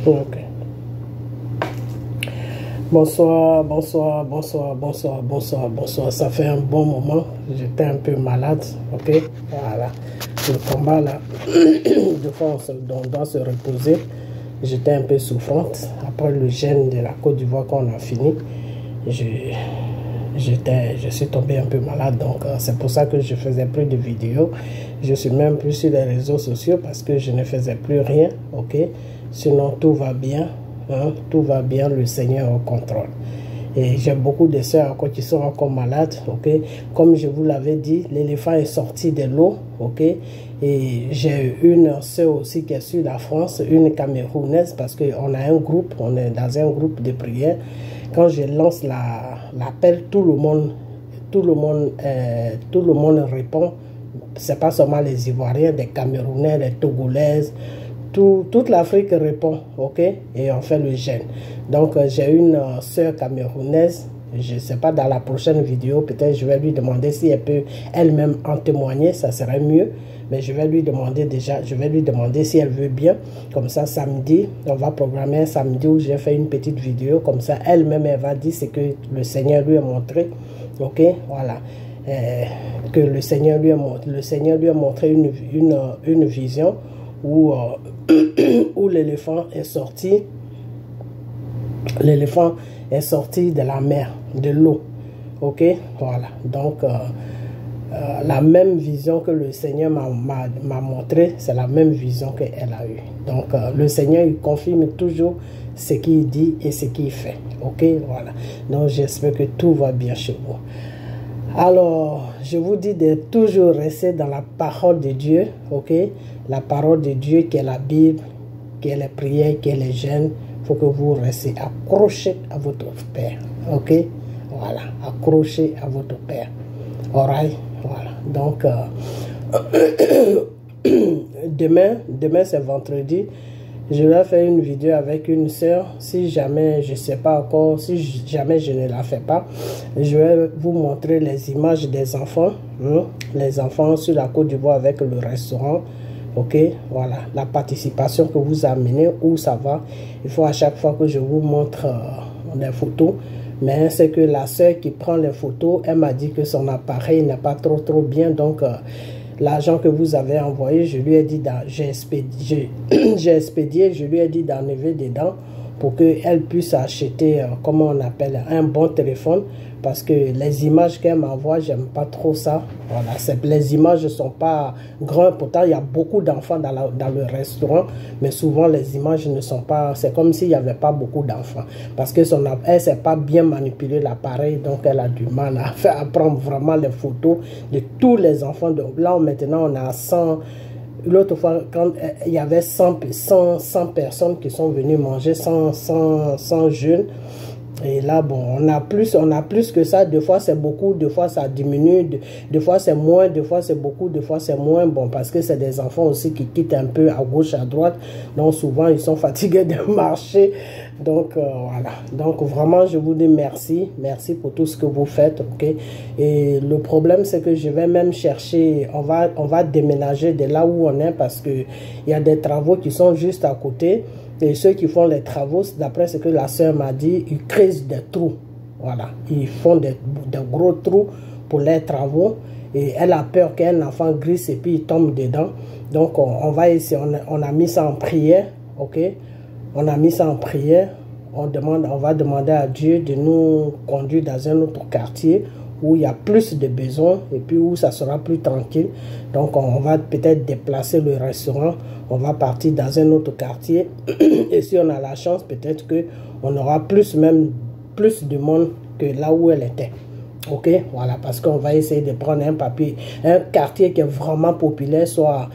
Ok. Bonsoir, bonsoir, bonsoir, bonsoir, bonsoir, bonsoir. Ça fait un bon moment. J'étais un peu malade. Ok. Voilà. Le combat là, de fois on doit se reposer. J'étais un peu souffrante. Après le gène de la Côte d'Ivoire qu'on a fini, je suis tombé un peu malade. Donc c'est pour ça que je faisais plus de vidéos. Je suis même plus sur les réseaux sociaux parce que je ne faisais plus rien. Ok. Sinon tout va bien. Hein, tout va bien, le Seigneur au contrôle. Et j'ai beaucoup de soeurs encore qui sont encore malades. Ok, comme je vous l'avais dit, l'éléphant est sorti de l'eau. Ok, et j'ai une soeur aussi qui est sur la France, une Camerounaise, parce qu'on a un groupe, on est dans un groupe de prière. Quand je lance l'appel, tout le monde répond. C'est pas seulement les Ivoiriens, des Camerounais, les Togolaises. Toute l'Afrique répond, ok, et on fait le jeûne. Donc j'ai une sœur camerounaise, je ne sais pas, dans la prochaine vidéo, peut-être je vais lui demander si elle peut elle-même en témoigner, ça serait mieux. Mais je vais lui demander déjà, je vais lui demander si elle veut bien. Comme ça, samedi, on va programmer un samedi où j'ai fait une petite vidéo. Comme ça, elle-même, elle va dire ce que le Seigneur lui a montré. Ok, voilà. Que le Seigneur lui a montré une vision où l'éléphant est sorti. L'éléphant est sorti de la mer, de l'eau. Ok, voilà. Donc la même vision que le Seigneur m'a montré, c'est la même vision qu'elle a eue. Donc le Seigneur, il confirme toujours ce qu'il dit et ce qu'il fait. Ok, voilà. Donc j'espère que tout va bien chez vous. Alors, je vous dis de toujours rester dans la parole de Dieu, ok? La parole de Dieu qui est la Bible, qui est les prières, qui est les jeûnes. Il faut que vous restez accrochés à votre Père, ok? Voilà, accrochés à votre Père. Alright, voilà. Donc, demain c'est vendredi. Je vais faire une vidéo avec une soeur. Si jamais, je ne sais pas encore, si jamais je ne la fais pas, je vais vous montrer les images des enfants. Hein, les enfants sur la Côte d'Ivoire avec le restaurant. Ok, voilà, la participation que vous amenez, où ça va. Il faut à chaque fois que je vous montre les photos. Mais c'est que la soeur qui prend les photos, elle m'a dit que son appareil n'est pas trop bien. Donc, l'argent que vous avez envoyé, je lui ai dit, j'ai expédié, je lui ai dit d'enlever dedans pour qu'elle puisse acheter, comment on appelle, un bon téléphone. Parce que les images qu'elle m'envoie, j'aime pas trop ça. Voilà, les images ne sont pas grandes. Pourtant, il y a beaucoup d'enfants dans le restaurant. Mais souvent, les images ne sont pas... C'est comme s'il n'y avait pas beaucoup d'enfants. Parce que elle ne sait pas bien manipuler l'appareil. Donc, elle a du mal à prendre vraiment les photos de tous les enfants. Donc, là, maintenant, on a 100... L'autre fois, quand il y avait 100 personnes qui sont venues manger, 100 jeunes. Et là, bon, on a plus que ça. Des fois, c'est beaucoup, des fois, ça diminue. Des fois, c'est moins, des fois, c'est beaucoup, des fois, c'est moins. Bon, parce que c'est des enfants aussi qui quittent un peu à gauche, à droite. Donc, souvent, ils sont fatigués de marcher. Donc, voilà. Donc, vraiment, je vous dis merci. Merci pour tout ce que vous faites, ok? Et le problème, c'est que je vais même chercher... On va déménager de là où on est parce qu'il y a des travaux qui sont juste à côté. Et ceux qui font les travaux, d'après ce que la soeur m'a dit, ils creusent des trous. Voilà, ils font des gros trous pour les travaux. Et elle a peur qu'un enfant glisse et puis il tombe dedans. Donc, on va essayer, on a mis ça en prière, ok? On a mis ça en prière. On va demander à Dieu de nous conduire dans un autre quartier où il y a plus de besoins et puis où ça sera plus tranquille. Donc, on va peut-être déplacer le restaurant. On va partir dans un autre quartier. Et si on a la chance, peut-être qu'on aura plus de monde que là où elle était. Ok, voilà, parce qu'on va essayer de prendre un quartier qui est vraiment populaire, soit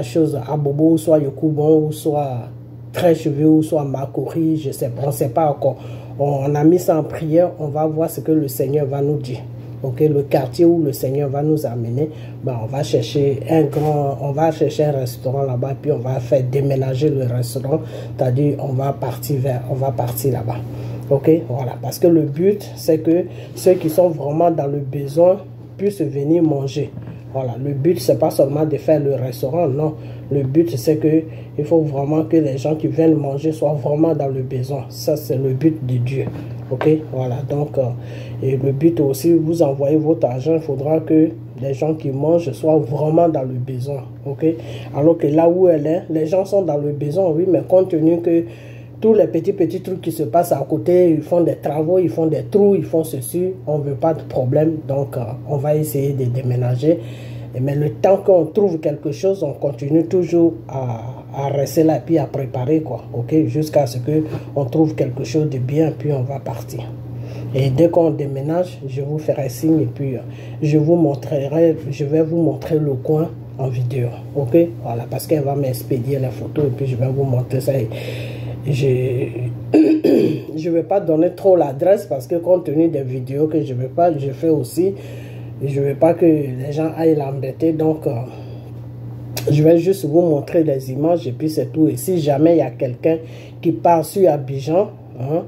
chose à Bobo, soit Yokubon, ou soit Très Cheveux, ou soit Makori, je sais pas, on ne sait pas encore. On a mis ça en prière, on va voir ce que le Seigneur va nous dire. Ok, le quartier où le Seigneur va nous amener, ben on va chercher un restaurant là-bas, puis on va faire déménager le restaurant, c'est-à-dire on va partir là-bas. Ok, voilà, parce que le but, c'est que ceux qui sont vraiment dans le besoin puissent venir manger. Voilà, le but, c'est pas seulement de faire le restaurant, non. Le but, c'est que il faut vraiment que les gens qui viennent manger soient vraiment dans le besoin. Ça, c'est le but de Dieu. Ok, voilà. Donc, et le but aussi, vous envoyez votre argent, il faudra que les gens qui mangent soient vraiment dans le besoin. Ok, alors que là où elle est, les gens sont dans le besoin, oui, mais compte tenu que tous les petits trucs qui se passent à côté, ils font des travaux, ils font des trous, ils font ceci, on ne veut pas de problème, donc on va essayer de déménager. Mais le temps qu'on trouve quelque chose, on continue toujours à rester là et puis à préparer, quoi, ok, jusqu'à ce qu'on trouve quelque chose de bien, puis on va partir. Et dès qu'on déménage, je vous ferai signe et puis je vais vous montrer le coin en vidéo, ok, voilà, parce qu'elle va m'expédier les photos et puis je vais vous montrer ça. Je vais pas donner trop l'adresse parce que compte tenu des vidéos que je fais aussi, je veux pas que les gens aillent l'embêter, donc je vais juste vous montrer des images et puis c'est tout. Et si jamais il y a quelqu'un qui part sur Abidjan, hein,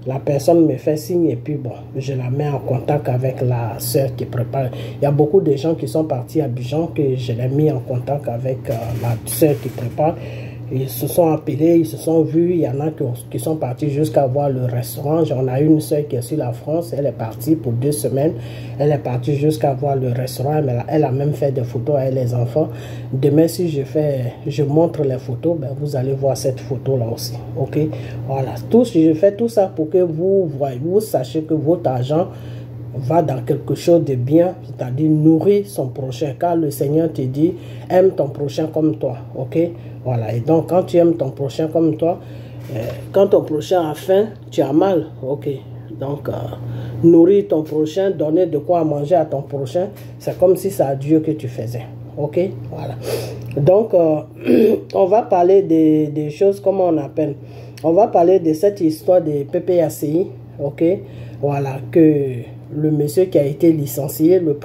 la personne me fait signe et puis bon, je la mets en contact avec la soeur qui prépare. Il y a beaucoup de gens qui sont partis à Abidjan que je l'ai mis en contact avec la soeur qui prépare. Ils se sont appelés, ils se sont vus. Il y en a qui sont partis jusqu'à voir le restaurant. J'en ai une soeur qui est sur la France. Elle est partie pour 2 semaines. Elle est partie jusqu'à voir le restaurant. Mais elle a même fait des photos avec les enfants. Demain, si je montre les photos, ben, vous allez voir cette photo-là aussi. Ok? Voilà. Je fais tout ça pour que vous sachiez que votre argent va dans quelque chose de bien, c'est-à-dire nourrir son prochain, car le Seigneur te dit, aime ton prochain comme toi, ok, voilà, et donc quand tu aimes ton prochain comme toi, quand ton prochain a faim, tu as mal, ok, donc nourrir ton prochain, donner de quoi manger à ton prochain, c'est comme si c'est à Dieu que tu faisais, ok, voilà, donc on va parler des choses, comment on appelle, on va parler de cette histoire de PPACI, ok, voilà, que le monsieur qui a été licencié, le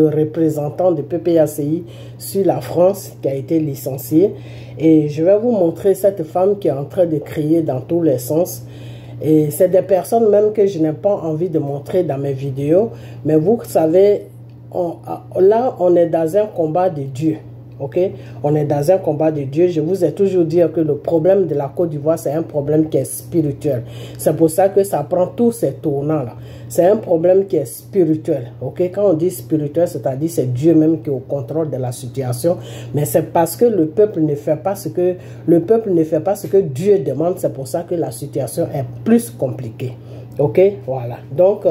représentant de PPACI sur la France qui a été licencié. Et je vais vous montrer cette femme qui est en train de crier dans tous les sens. Et c'est des personnes même que je n'ai pas envie de montrer dans mes vidéos. Mais vous savez, là on est dans un combat de Dieu. Ok, on est dans un combat de Dieu. Je vous ai toujours dit que le problème de la Côte d'Ivoire, c'est un problème qui est spirituel. C'est pour ça que ça prend tous ces tournants-là. C'est un problème qui est spirituel. Ok, quand on dit spirituel, c'est-à-dire c'est Dieu même qui est au contrôle de la situation. Mais c'est parce que le peuple ne fait pas ce que Dieu demande. C'est pour ça que la situation est plus compliquée. Ok, voilà. Donc,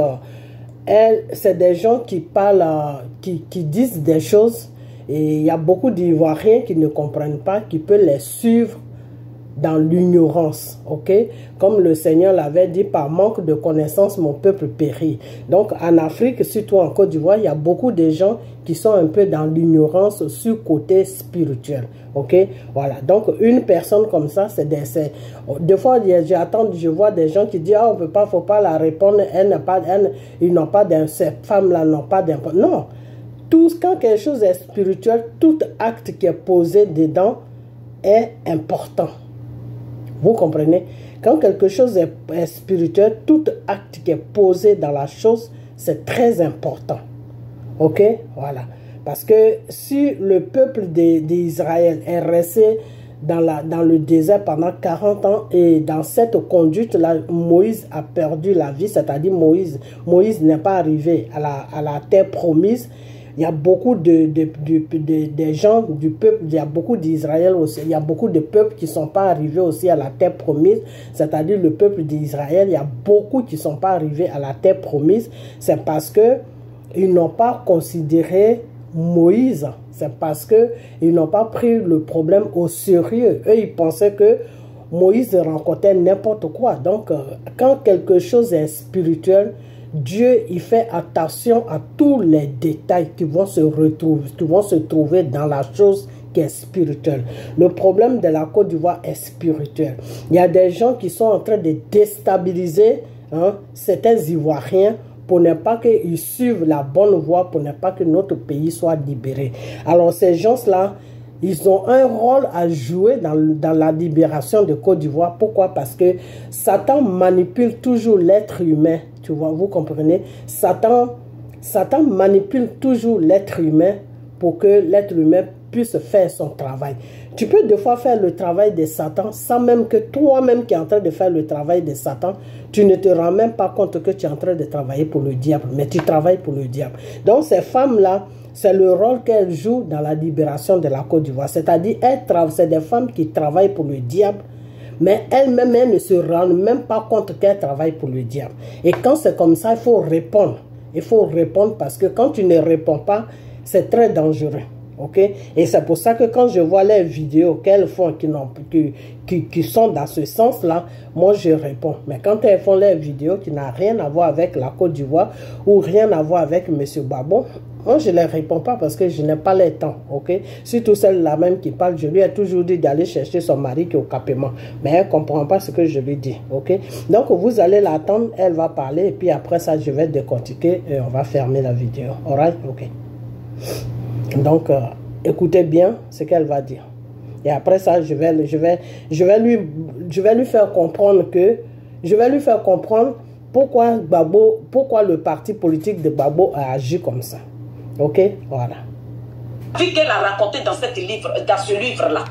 c'est des gens qui parlent, qui disent des choses. Et il y a beaucoup d'Ivoiriens qui ne comprennent pas, qui peuvent les suivre dans l'ignorance, ok? Comme le Seigneur l'avait dit, par manque de connaissance, mon peuple périt. Donc, en Afrique, surtout en Côte d'Ivoire, il y a beaucoup de gens qui sont un peu dans l'ignorance sur le côté spirituel, ok? Voilà, donc une personne comme ça, c'est des fois, je vois des gens qui disent, ah, on peut pas, faut pas la répondre, ils n'ont pas ces femmes-là n'ont pas d'importance. Non! Quand quelque chose est spirituel, tout acte qui est posé dedans est important. Vous comprenez? Quand quelque chose est spirituel, tout acte qui est posé dans la chose, c'est très important. Ok? Voilà. Parce que si le peuple d'Israël est resté dans le désert pendant 40 ans et dans cette conduite-là, Moïse a perdu la vie, c'est-à-dire Moïse n'est pas arrivé à la terre promise. Il y a beaucoup de gens du peuple, il y a beaucoup d'Israël aussi, il y a beaucoup de peuples qui ne sont pas arrivés aussi à la terre promise, c'est-à-dire le peuple d'Israël, il y a beaucoup qui ne sont pas arrivés à la terre promise, c'est parce qu'ils n'ont pas considéré Moïse, c'est parce qu'ils n'ont pas pris le problème au sérieux. Eux, ils pensaient que Moïse rencontrait n'importe quoi. Donc, quand quelque chose est spirituel, Dieu, il fait attention à tous les détails qui vont se trouver dans la chose qui est spirituelle. Le problème de la Côte d'Ivoire est spirituel. Il y a des gens qui sont en train de déstabiliser certains Ivoiriens pour ne pas qu'ils suivent la bonne voie, pour ne pas que notre pays soit libéré. Alors ces gens-là, ils ont un rôle à jouer dans la libération de Côte d'Ivoire. Pourquoi? Parce que Satan manipule toujours l'être humain. Tu vois, vous comprenez? Satan manipule toujours l'être humain pour que l'être humain puisse faire son travail. Tu peux des fois faire le travail de Satan sans même que toi-même qui es en train de faire le travail de Satan, tu ne te rends même pas compte que tu es en train de travailler pour le diable, mais tu travailles pour le diable. Donc ces femmes-là, c'est le rôle qu'elles jouent dans la libération de la Côte d'Ivoire. C'est-à-dire, c'est des femmes qui travaillent pour le diable, mais elles-mêmes, elles ne se rendent même pas compte qu'elles travaillent pour le diable. Et quand c'est comme ça, il faut répondre. Il faut répondre parce que quand tu ne réponds pas, c'est très dangereux. Ok? Et c'est pour ça que quand je vois les vidéos qu'elles font qui sont dans ce sens-là, moi je réponds. Mais quand elles font les vidéos qui n'ont rien à voir avec la Côte d'Ivoire ou rien à voir avec M. Gbagbo, moi je ne les réponds pas parce que je n'ai pas le temps. Ok? Surtout celle-là même qui parle, je lui ai toujours dit d'aller chercher son mari qui est au Capément. Mais elle ne comprend pas ce que je lui dis. Ok? Donc vous allez l'attendre, elle va parler et puis après ça je vais décortiquer et on va fermer la vidéo. Alright? Ok. Donc, écoutez bien ce qu'elle va dire. Et après ça, je vais lui faire comprendre que, je vais lui faire comprendre pourquoi le parti politique de Gbagbo a agi comme ça. Ok, voilà. Vu qu'elle a raconté dans ce livre-là,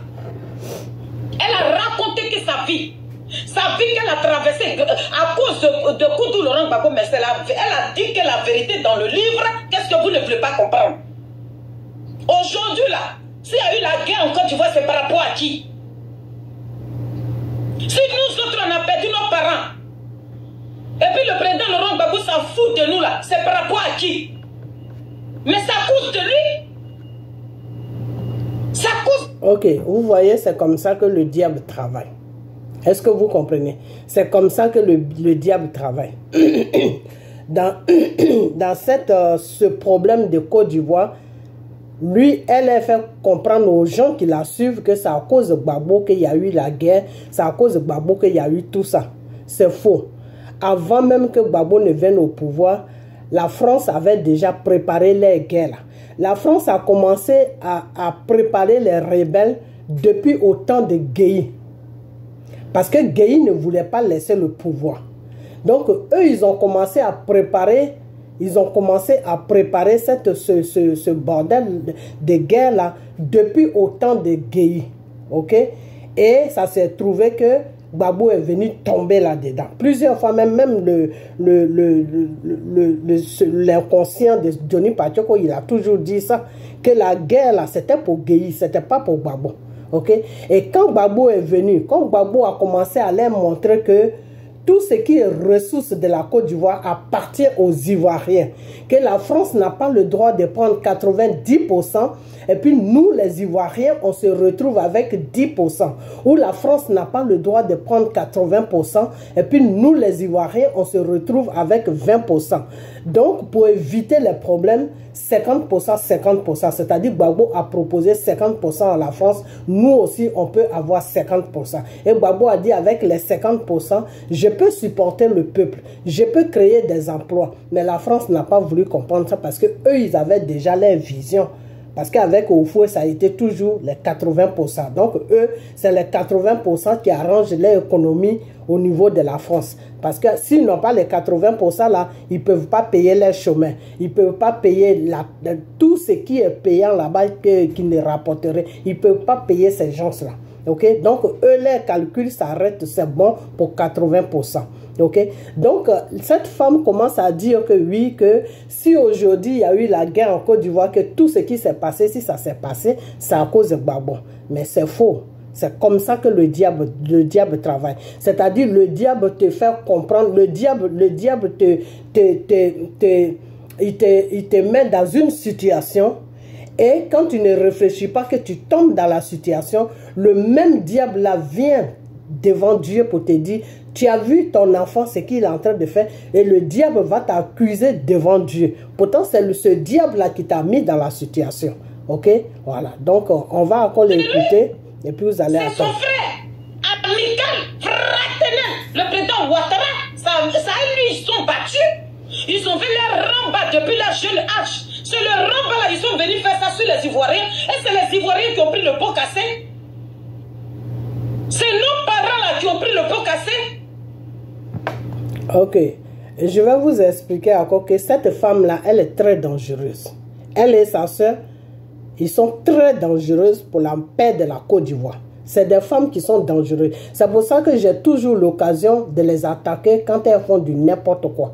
elle a raconté que sa vie qu'elle a traversée à cause de Koudou Laurent Gbagbo, mais elle a dit que la vérité dans le livre, qu'est-ce que vous ne voulez pas comprendre? Aujourd'hui, là, s'il y a eu la guerre en Côte d'Ivoire, c'est par rapport à qui? Si nous autres, on a perdu nos parents, et puis le président Laurent Gbagbo s'en fout de nous, là, c'est par rapport à qui? Mais ça cause de lui. Ça cause... Ok, vous voyez, c'est comme ça que le diable travaille. Est-ce que vous comprenez? C'est comme ça que le diable travaille. Dans ce problème de Côte d'Ivoire, lui, elle a fait comprendre aux gens qui la suivent que c'est à cause de Gbagbo qu'il y a eu la guerre, c'est à cause de Gbagbo qu'il y a eu tout ça. C'est faux. Avant même que Gbagbo ne vienne au pouvoir, la France avait déjà préparé les guerres. La France a commencé à préparer les rebelles depuis au temps de Gueye. Parce que Gueye ne voulait pas laisser le pouvoir. Donc, eux, ils ont commencé à préparer... Ils ont commencé à préparer ce bordel de guerre-là depuis au temps de Gueye. Ok? Et ça s'est trouvé que Gbagbo est venu tomber là-dedans. Plusieurs fois, même l'inconscient de Johnny Pachoko, il a toujours dit ça, que la guerre, là, c'était pour Gueye, c'était pas pour Gbagbo. Ok? Et quand Gbagbo est venu, quand Gbagbo a commencé à leur montrer que tout ce qui est ressources de la Côte d'Ivoire appartient aux Ivoiriens. Que la France n'a pas le droit de prendre 90%. Et puis nous, les Ivoiriens, on se retrouve avec 10%. Ou la France n'a pas le droit de prendre 80%. Et puis nous, les Ivoiriens, on se retrouve avec 20%. Donc, pour éviter les problèmes, 50%, 50%. C'est-à-dire que Gbagbo a proposé 50% à la France. Nous aussi, on peut avoir 50%. Et Gbagbo a dit, avec les 50%, je peux supporter le peuple. Je peux créer des emplois. Mais la France n'a pas voulu comprendre ça parce que eux, ils avaient déjà leur vision. Parce qu'avec Oufoué, ça a été toujours les 80%. Donc, eux, c'est les 80% qui arrangent l'économie au niveau de la France. Parce que s'ils n'ont pas les 80% là, ils ne peuvent pas payer les chemins. Ils ne peuvent pas payer tout ce qui est payant là-bas qui ne rapporterait. Ils ne peuvent pas payer ces gens-là. Okay? Donc, eux, les calculs s'arrêtent, c'est bon pour 80%. Okay? Donc, cette femme commence à dire que oui, que si aujourd'hui il y a eu la guerre en Côte d'Ivoire, que tout ce qui s'est passé, si ça s'est passé, c'est à cause de Gbagbo. Mais c'est faux. C'est comme ça que le diable travaille. C'est-à-dire, le diable te fait comprendre, le diable il te met dans une situation. Et quand tu ne réfléchis pas, que tu tombes dans la situation, le même diable là vient devant Dieu pour te dire, tu as vu ton enfant, ce qu'il est en train de faire, et le diable va t'accuser devant Dieu. Pourtant, c'est ce diable là qui t'a mis dans la situation. Ok? Voilà. Donc, on va encore l'écouter, et puis vous allez attendre. C'est son frère, amical, fraternel, le président Ouattara, ça et lui, ils sont battus. Ils ont fait leur rembat depuis la jeune âge. C'est le rembat là, ils sont venus faire ça sur les Ivoiriens. Et c'est les Ivoiriens qui ont pris le pot cassé. C'est nos parents là qui ont pris le pot cassé. Ok. Je vais vous expliquer encore que cette femme là, elle est très dangereuse. Elle et sa soeur, Ils sont très dangereuses pour la paix de la Côte d'Ivoire. C'est des femmes qui sont dangereuses. C'est pour ça que j'ai toujours l'occasion de les attaquer quand elles font du n'importe quoi.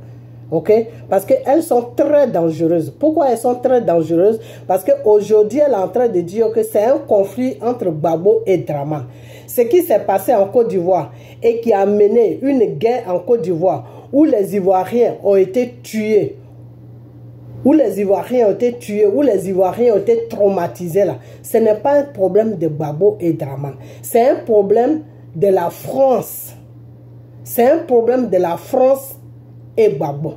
Ok? Parce qu'elles sont très dangereuses. Pourquoi elles sont très dangereuses? Parce qu'aujourd'hui, elle est en train de dire que c'est un conflit entre Gbagbo et Dramane. Ce qui s'est passé en Côte d'Ivoire et qui a mené une guerre en Côte d'Ivoire où les Ivoiriens ont été tués, où les Ivoiriens ont été traumatisés là, ce n'est pas un problème de Gbagbo et Dramane. C'est un problème de la France. C'est un problème de la France et Gbagbo.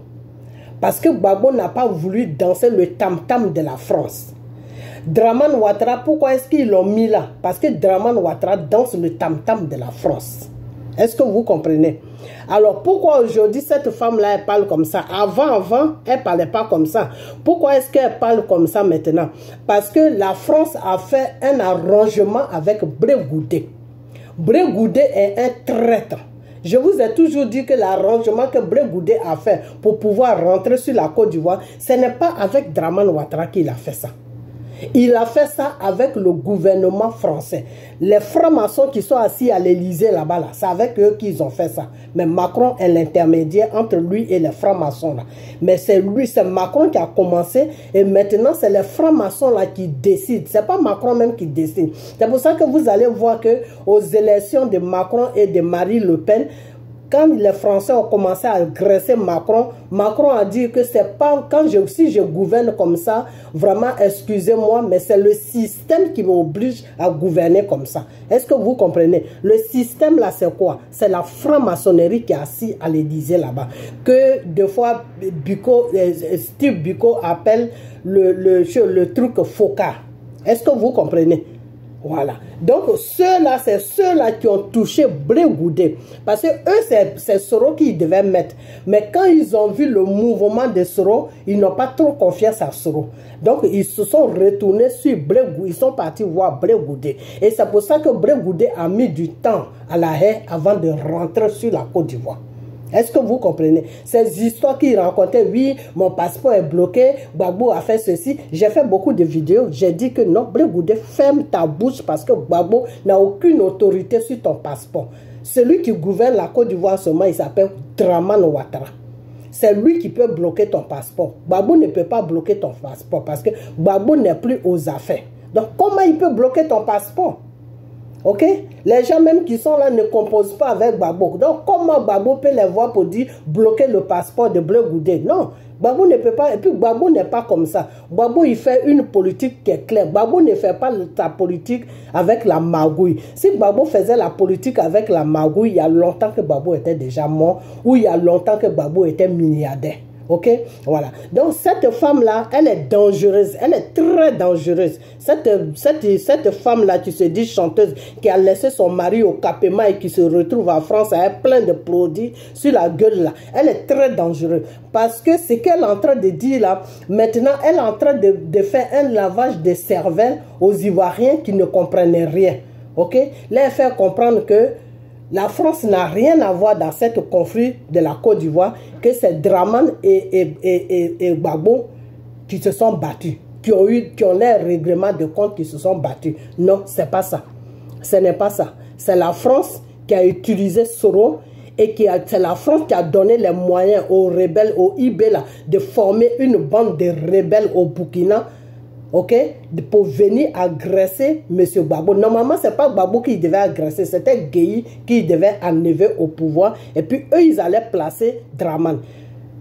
Parce que Gbagbo n'a pas voulu danser le tam-tam de la France. Dramane Ouattara, pourquoi est-ce qu'ils l'ont mis là? Parce que Dramane Ouattara danse le tam-tam de la France. Est-ce que vous comprenez? Alors, pourquoi aujourd'hui cette femme-là, elle parle comme ça? Avant, elle ne parlait pas comme ça. Pourquoi est-ce qu'elle parle comme ça maintenant? Parce que la France a fait un arrangement avec Blé Goudé. Blé Goudé est un traître. Je vous ai toujours dit que l'arrangement que Blé Goudé a fait pour pouvoir rentrer sur la Côte d'Ivoire, ce n'est pas avec Dramane Ouattara qu'il a fait ça. Il a fait ça avec le gouvernement français. Les francs-maçons qui sont assis à l'Élysée là-bas, là, c'est avec eux qu'ils ont fait ça. Mais Macron est l'intermédiaire entre lui et les francs-maçons là. Mais c'est lui, c'est Macron qui a commencé et maintenant c'est les francs-maçons là qui décident. C'est pas Macron même qui décide. C'est pour ça que vous allez voir que aux élections de Macron et de Marine Le Pen, quand les Français ont commencé à agresser Macron, Macron a dit que c'est pas si je gouverne comme ça, vraiment excusez-moi, mais c'est le système qui m'oblige à gouverner comme ça. Est-ce que vous comprenez? Le système là, c'est quoi? C'est la franc-maçonnerie qui est assise à l'Élysée là-bas. Que deux fois Steve Biko appelle le truc Foka. Est-ce que vous comprenez? Voilà. Donc, ceux-là, c'est ceux-là qui ont touché Blé Goudé. Parce que eux, c'est Soro qu'ils devaient mettre. Mais quand ils ont vu le mouvement de Soro, ils n'ont pas trop confiance à Soro. Donc, ils se sont retournés sur Blé Goudé. Ils sont partis voir Blé Goudé. Et c'est pour ça que Blé Goudé a mis du temps à La Haye avant de rentrer sur la Côte d'Ivoire. Est-ce que vous comprenez? Ces histoires qu'il racontait, oui, mon passeport est bloqué, Gbagbo a fait ceci. J'ai fait beaucoup de vidéos. J'ai dit que non, Blé Goudé, ferme ta bouche parce que Gbagbo n'a aucune autorité sur ton passeport. Celui qui gouverne la Côte d'Ivoire seulement, il s'appelle Dramane Ouattara. C'est lui qui peut bloquer ton passeport. Gbagbo ne peut pas bloquer ton passeport parce que Gbagbo n'est plus aux affaires. Donc, comment il peut bloquer ton passeport? Ok? Les gens même qui sont là ne composent pas avec Gbagbo. Donc, comment Gbagbo peut les voir pour dire bloquer le passeport de Blé Goudé? Non, Gbagbo ne peut pas. Et puis, Gbagbo n'est pas comme ça. Gbagbo, il fait une politique qui est claire. Gbagbo ne fait pas sa politique avec la magouille. Si Gbagbo faisait la politique avec la magouille, il y a longtemps que Gbagbo était déjà mort ou il y a longtemps que Gbagbo était milliardaire. Ok, voilà. Donc, cette femme-là, elle est dangereuse. Elle est très dangereuse. Cette femme-là qui se dit chanteuse, qui a laissé son mari au Capema et qui se retrouve en France avec plein de produits sur la gueule, là. Elle est très dangereuse. Parce que ce qu'elle est en train de dire là, maintenant, elle est en train de faire un lavage de cervelle aux Ivoiriens qui ne comprennent rien. Ok, là, elle fait comprendre que la France n'a rien à voir dans cette conflit de la Côte d'Ivoire, que c'est Dramane et Gbagbo qui se sont battus, qui ont les règlements de compte qui se sont battus. Non, c'est pas ça. Ce n'est pas ça. C'est la France qui a utilisé Soro et c'est la France qui a donné les moyens aux rebelles, aux IB là, de former une bande de rebelles au Burkina. Ok, pour venir agresser M. Gbagbo. Normalement, ce n'est pas Gbagbo qui devait agresser, c'était Gueye qui devait enlever au pouvoir. Et puis, eux, ils allaient placer Dramane.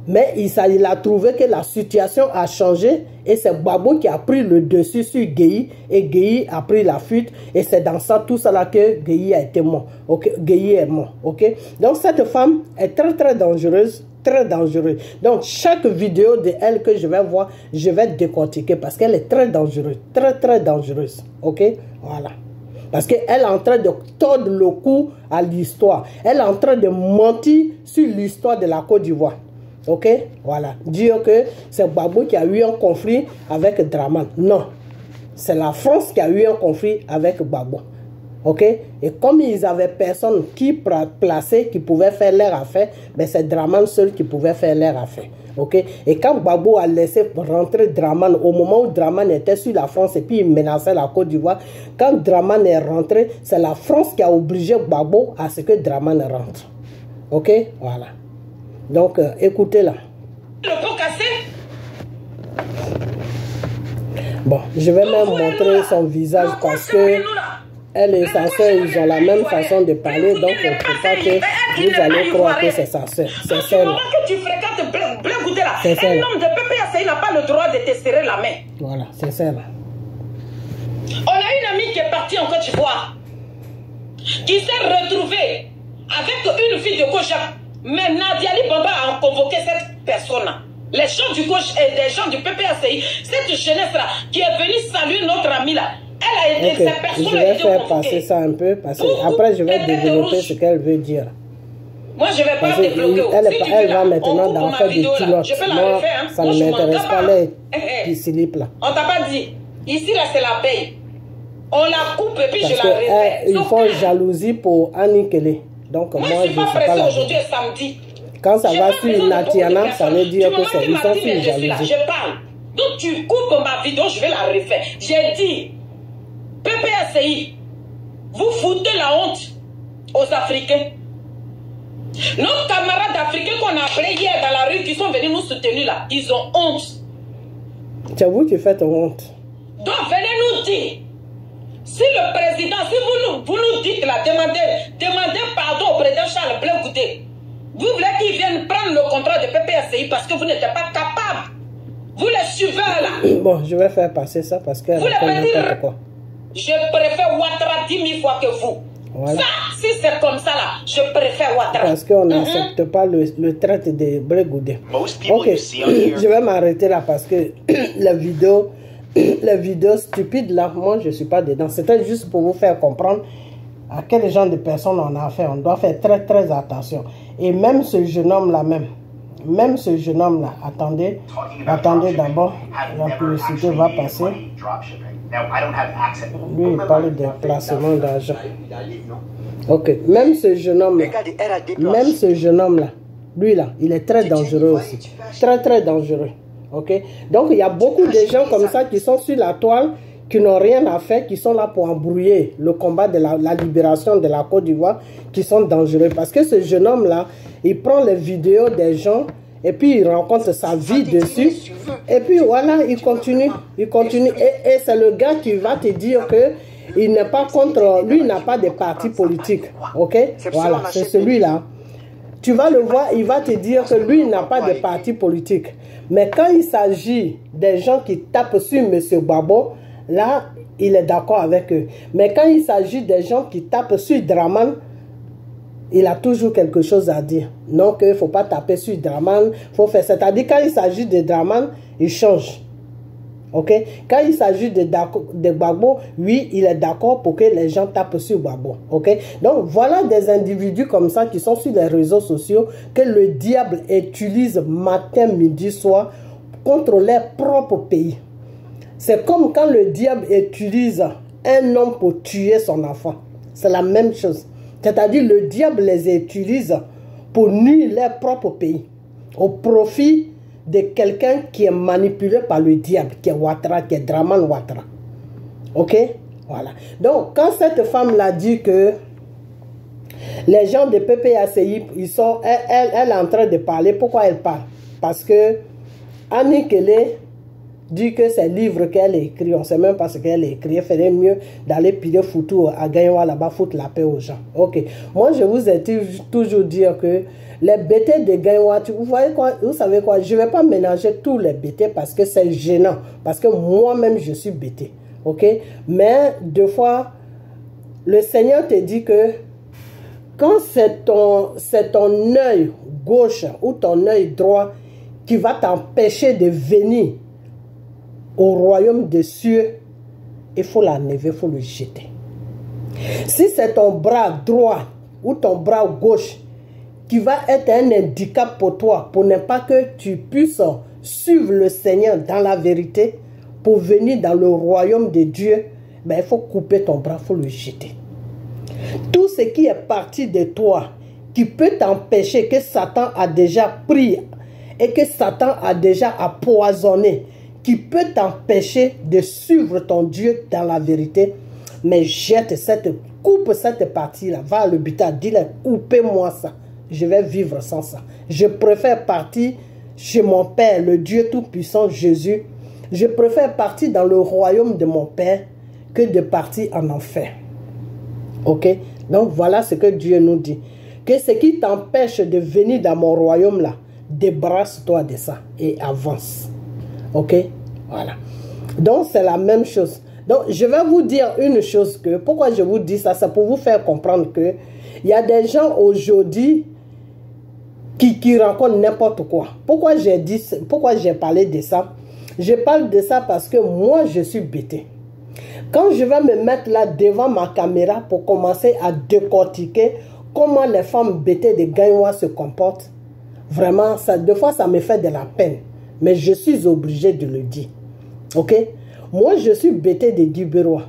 Mais il a trouvé que la situation a changé et c'est Gbagbo qui a pris le dessus sur Gueye et Gueye a pris la fuite. Et c'est dans ça, tout ça là que Gueye a été mort. Ok, Gueye est mort. Ok, donc cette femme est très très dangereuse. Très dangereuse. Donc, chaque vidéo de elle que je vais voir, je vais décortiquer parce qu'elle est très dangereuse. Très, très dangereuse. Ok? Voilà. Parce qu'elle est en train de tordre le cou à l'histoire. Elle est en train de mentir sur l'histoire de la Côte d'Ivoire. Ok? Voilà. Dire que c'est Gbagbo qui a eu un conflit avec Dramane. Non. C'est la France qui a eu un conflit avec Gbagbo. Ok? Et comme ils avaient personne qui plaçait, qui pouvait faire leur affaire, ben c'est Draman seul qui pouvait faire leur affaire. Ok? Et quand Gbagbo a laissé rentrer Draman, au moment où Draman était sur la France et puis il menaçait la Côte d'Ivoire, quand Draman est rentré, c'est la France qui a obligé Gbagbo à ce que Draman rentre. Ok? Voilà. Donc, écoutez-la. Le pot cassé. Bon, je vais même montrer son visage parce que elle et sa soeur, ils ont la même façon de parler, donc on ne peut pas que vous allez croire que c'est sa soeur. C'est ça. Que tu fréquentes Blé Goudé là, un homme de PPACI n'a pas le droit de te serrer la main. Voilà, c'est ça là. On a une amie qui est partie en Côte d'Ivoire, qui s'est retrouvée avec une fille de gauche. Mais Nadiali Bamba a convoqué cette personne-là. Les gens du gauche et des gens du PPACI, cette jeunesse-là qui est venue saluer notre amie là. Elle a été, cette personne je vais faire passer ça un peu parce que après je vais développer ce qu'elle veut dire. Moi je vais pas développer. Elle va maintenant dans faire des culottes. Moi ça ne m'intéresse pas les slip là. On t'a pas dit. Ici là c'est la paye. On la coupe et puis je la refais. Ils font jalousie pour Annie Kelly. Donc moi je suis pas pressée aujourd'hui et samedi. Quand ça va sur Natiana, ça veut dire que c'est ils sont sur jalousie. Je parle. Donc tu coupes ma vidéo, je vais la refaire. J'ai dit, PPACI, vous foutez la honte aux Africains. Nos camarades africains qu'on a appelés hier dans la rue qui sont venus nous soutenir là, ils ont honte. C'est vous qui faites honte. Donc venez nous dire. Si le président, si vous nous dites là, demandez pardon au président Charles Blé Goudé. Vous voulez qu'ils viennent prendre le contrat de PPACI parce que vous n'êtes pas capable. Vous les suivez là. Bon, je vais faire passer ça parce que... Vous les faites quoi. Je préfère Ouattara 10 000 fois que vous. Voilà. Ça, si c'est comme ça là, je préfère Ouattara. Parce qu'on n'accepte pas le traite de Blé Goudé. Ok, je vais m'arrêter là parce que la vidéo stupide là, moi je ne suis pas dedans. C'était juste pour vous faire comprendre à quel genre de personnes on a affaire. On doit faire très très attention. Et même ce jeune homme là même ce jeune homme là, attendez d'abord, la publicité va passer. Lui il parle de placement d'argent. Ok, même ce jeune homme là, lui là, il est très dangereux aussi. Très très dangereux. Ok, donc il y a beaucoup de gens comme ça qui sont sur la toile, qui n'ont rien à faire, qui sont là pour embrouiller le combat de la libération de la Côte d'Ivoire, qui sont dangereux. Parce que ce jeune homme-là, il prend les vidéos des gens et puis il rencontre sa vie dessus. Et puis voilà, il continue. Et c'est le gars qui va te dire que il n'est pas contre, lui il n'a pas de parti politique. Ok, voilà, c'est celui-là. Tu vas le voir, il va te dire que lui il n'a pas de parti politique. Mais quand il s'agit des gens qui tapent sur M. Gbagbo, là, il est d'accord avec eux. Mais quand il s'agit des gens qui tapent sur Draman, il a toujours quelque chose à dire. Non, qu'il ne faut pas taper sur Draman, faut faire. C'est-à-dire, quand il s'agit de Draman, il change. Ok? Quand il s'agit de Gbagbo, oui, il est d'accord pour que les gens tapent sur Gbagbo. Ok? Donc, voilà des individus comme ça qui sont sur les réseaux sociaux que le diable utilise matin, midi, soir contre leur propre pays. C'est comme quand le diable utilise un homme pour tuer son enfant. C'est la même chose. C'est-à-dire le diable les utilise pour nuire leur propre pays au profit de quelqu'un qui est manipulé par le diable, qui est Ouattara, qui est Draman Ouattara. Ok? Voilà. Donc, quand cette femme-là dit que les gens de PPACI, elle est en train de parler, pourquoi elle parle? Parce que Annie Kelly dit que c'est livre qu'elle a écrit, on ne sait même pas ce qu'elle a écrit. Il ferait mieux d'aller piller foutu à Gagnoua là-bas, foutre la paix aux gens. Ok. Moi, je vous ai toujours dit que les bêtés de Gagnoua, vous voyez quoi, vous savez quoi, je ne vais pas mélanger tous les bêtés parce que c'est gênant. Parce que moi-même, je suis bêté. Ok. Mais, deux fois, le Seigneur te dit que quand c'est ton œil gauche ou ton œil droit qui va t'empêcher de venir au royaume des cieux, il faut l'enlever, il faut le jeter. Si c'est ton bras droit ou ton bras gauche qui va être un handicap pour toi, pour ne pas que tu puisses suivre le Seigneur dans la vérité, pour venir dans le royaume de Dieu, ben, il faut couper ton bras, il faut le jeter. Tout ce qui est parti de toi, qui peut t'empêcher, que Satan a déjà pris et que Satan a déjà empoisonné, qui peut t'empêcher de suivre ton Dieu dans la vérité, mais coupe cette partie-là, va à l'hôpital, dis-le, coupez-moi ça, je vais vivre sans ça. Je préfère partir chez mon Père, le Dieu Tout-Puissant, Jésus. Je préfère partir dans le royaume de mon Père que de partir en enfer. Ok? Donc voilà ce que Dieu nous dit. Que ce qui t'empêche de venir dans mon royaume là, débarrasse-toi de ça et avance. Ok? Voilà. Donc c'est la même chose. Donc je vais vous dire une chose que, pourquoi je vous dis ça, c'est pour vous faire comprendre que il y a des gens aujourd'hui qui rencontrent n'importe quoi. Pourquoi j'ai parlé de ça? Je parle de ça parce que moi je suis bêté. Quand je vais me mettre là devant ma caméra pour commencer à décortiquer comment les femmes bêtées de Gagnoa se comportent, vraiment, des fois ça me fait de la peine. Mais je suis obligé de le dire. Ok? Moi, je suis bêté de Guibérois.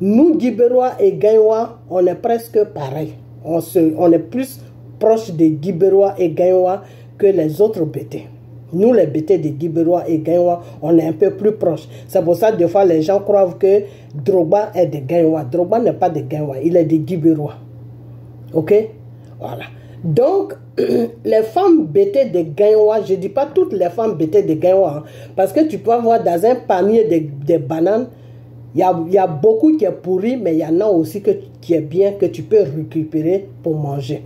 Nous, Guibérois et Gagnoa, on est presque pareil. On est plus proche de Guibérois et Gagnoa que les autres bêtés. Nous, les bêtés de Guibérois et Gagnoa, on est un peu plus proches. C'est pour ça que des fois, les gens croient que Drogba est de Gagnoa. Drogba n'est pas de Gagnoa, il est de Guibérois. Ok? Voilà. Donc, les femmes bêtées de Gagnoa, je ne dis pas toutes les femmes bêtées de Gagnoa, hein, parce que tu peux avoir dans un panier de bananes, il y a beaucoup qui est pourri, mais il y en a aussi qui est bien, que tu peux récupérer pour manger.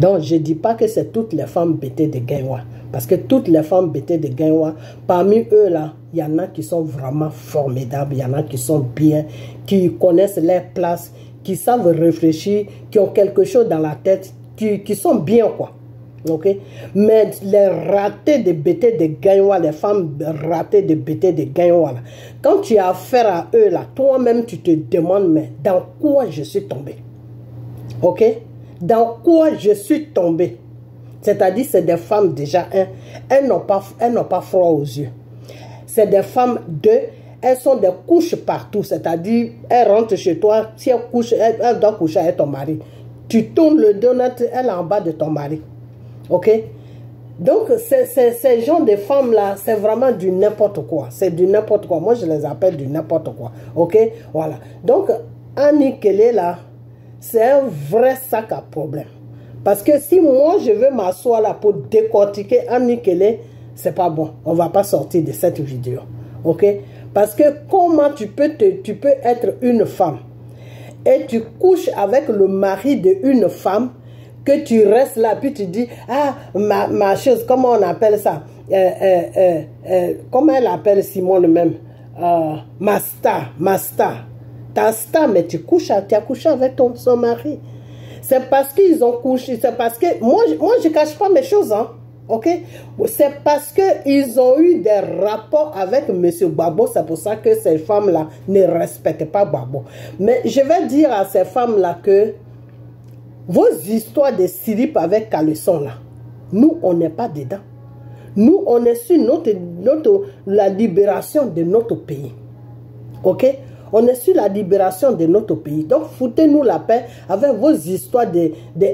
Donc, je ne dis pas que c'est toutes les femmes bêtées de Gagnoa, parce que toutes les femmes bêtées de Gagnoa, parmi eux là, il y en a qui sont vraiment formidables, il y en a qui sont bien, qui connaissent leurs places, qui savent réfléchir, qui ont quelque chose dans la tête, qui sont bien quoi. Ok? Mais les ratés de bêtés de Gagnoa, les femmes ratées de bêtés de Gagnoa, quand tu as affaire à eux là, toi-même tu te demandes, mais dans quoi je suis tombé? Ok? Dans quoi je suis tombé? C'est-à-dire c'est des femmes déjà, elles n'ont pas froid aux yeux. C'est des femmes elles sont des couches partout, c'est-à-dire elles rentrent chez toi, si elles couchent, elles doivent coucher avec ton mari. Tu tournes le donut, elle est en bas de ton mari. Ok? Donc, ces gens de femmes-là, c'est vraiment du n'importe quoi. C'est du n'importe quoi. Moi, je les appelle du n'importe quoi. Ok? Voilà. Donc, Annie Kelly, là, c'est un vrai sac à problème. Parce que si moi, je veux m'asseoir là pour décortiquer Annie Kelly, c'est pas bon. On va pas sortir de cette vidéo. Ok? Parce que comment tu peux être une femme et tu couches avec le mari d'une femme, que tu restes là, puis tu dis, ah, ma chose, comment on appelle ça? Comment elle appelle Simone même? Ma star. Ta star, mais tu as couché avec son mari. C'est parce qu'ils ont couché, c'est parce que, moi je ne cache pas mes choses, hein. Ok? C'est parce qu'ils ont eu des rapports avec M. Gbagbo. C'est pour ça que ces femmes-là ne respectent pas Gbagbo. Mais je vais dire à ces femmes-là que vos histoires de slip avec caleçon là, nous, on n'est pas dedans. Nous, on est sur la libération de notre pays. Ok? On est sur la libération de notre pays. Donc, foutez-nous la paix avec vos histoires de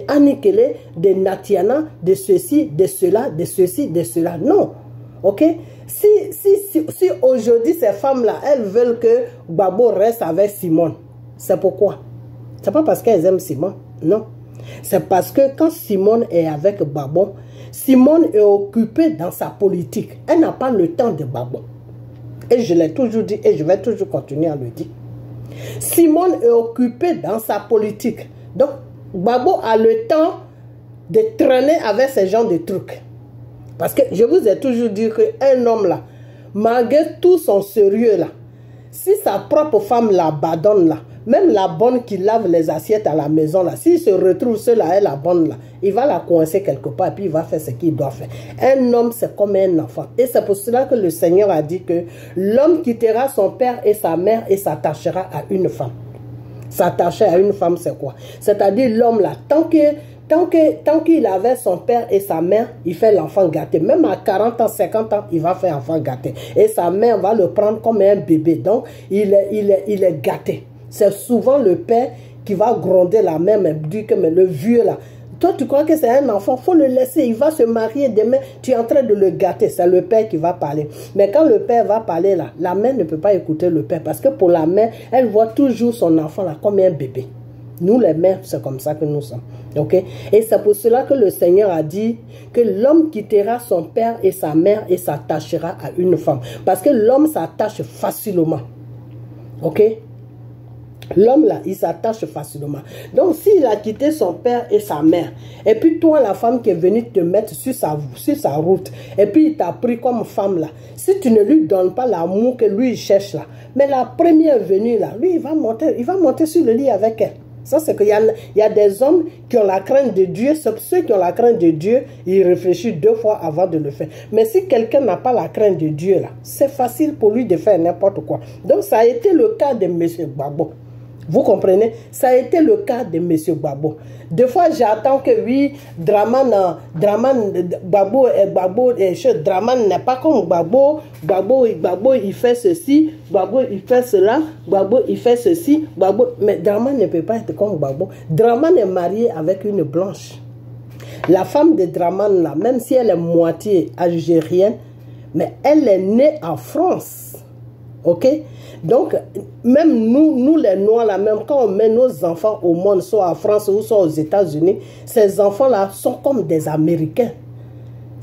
Annie Kelly, de Natiana, de ceci, de cela, de ceci, de cela. Non. Ok? Si aujourd'hui, ces femmes-là, elles veulent que Gbagbo reste avec Simone, c'est pourquoi? C'est pas parce qu'elles aiment Simone. Non. C'est parce que quand Simone est avec Gbagbo, Simone est occupée dans sa politique. Elle n'a pas le temps de Gbagbo. Et je l'ai toujours dit et je vais toujours continuer à le dire. Simone est occupée dans sa politique. Donc, Gbagbo a le temps de traîner avec ce genre de trucs. Parce que je vous ai toujours dit qu'un homme là, malgré tout son sérieux là, si sa propre femme l'abandonne là, même la bonne qui lave les assiettes à la maison là, s'il se retrouve seul à elle, la bonne là, il va la coincer quelque part et puis il va faire ce qu'il doit faire. Un homme, c'est comme un enfant. Et c'est pour cela que le Seigneur a dit que l'homme quittera son père et sa mère et s'attachera à une femme. S'attacher à une femme, c'est quoi? C'est-à-dire l'homme là, tant qu'il avait son père et sa mère, il fait l'enfant gâté. Même à 40 ans, 50 ans, il va faire enfant gâté. Et sa mère va le prendre comme un bébé. Donc, il est gâté. C'est souvent le père qui va gronder la mère, mais dit que mais le vieux là, toi tu crois que c'est un enfant, faut le laisser, il va se marier demain, tu es en train de le gâter, c'est le père qui va parler. Mais quand le père va parler là, la mère ne peut pas écouter le père, parce que pour la mère, elle voit toujours son enfant là comme un bébé. Nous les mères, c'est comme ça que nous sommes. Ok? Et c'est pour cela que le Seigneur a dit que l'homme quittera son père et sa mère et s'attachera à une femme. Parce que l'homme s'attache facilement. Ok? L'homme là, il s'attache facilement. Donc s'il a quitté son père et sa mère, et puis toi la femme qui est venue te mettre sur sa route, et puis il t'a pris comme femme là, si tu ne lui donnes pas l'amour que lui il cherche là, mais la première venue là, lui il va monter sur le lit avec elle. Ça, c'est qu'il y a des hommes qui ont la crainte de Dieu. Ceux qui ont la crainte de Dieu, ils réfléchissent 2 fois avant de le faire. Mais si quelqu'un n'a pas la crainte de Dieu, là, c'est facile pour lui de faire n'importe quoi. Donc, ça a été le cas de M. Gbagbo. Vous comprenez? Ça a été le cas de M. Gbagbo. Des fois, j'attends que oui, Draman n'est pas comme Gbagbo. Gbagbo, il fait ceci. Gbagbo, il fait cela. Gbagbo, il fait ceci. Gbagbo. Mais Draman ne peut pas être comme Gbagbo. Draman est marié avec une blanche. La femme de Draman, là, même si elle est moitié algérienne, mais elle est née en France. Ok? Donc, même nous les Noirs, là, même quand on met nos enfants au monde, soit en France ou soit aux États-Unis, ces enfants-là sont comme des Américains.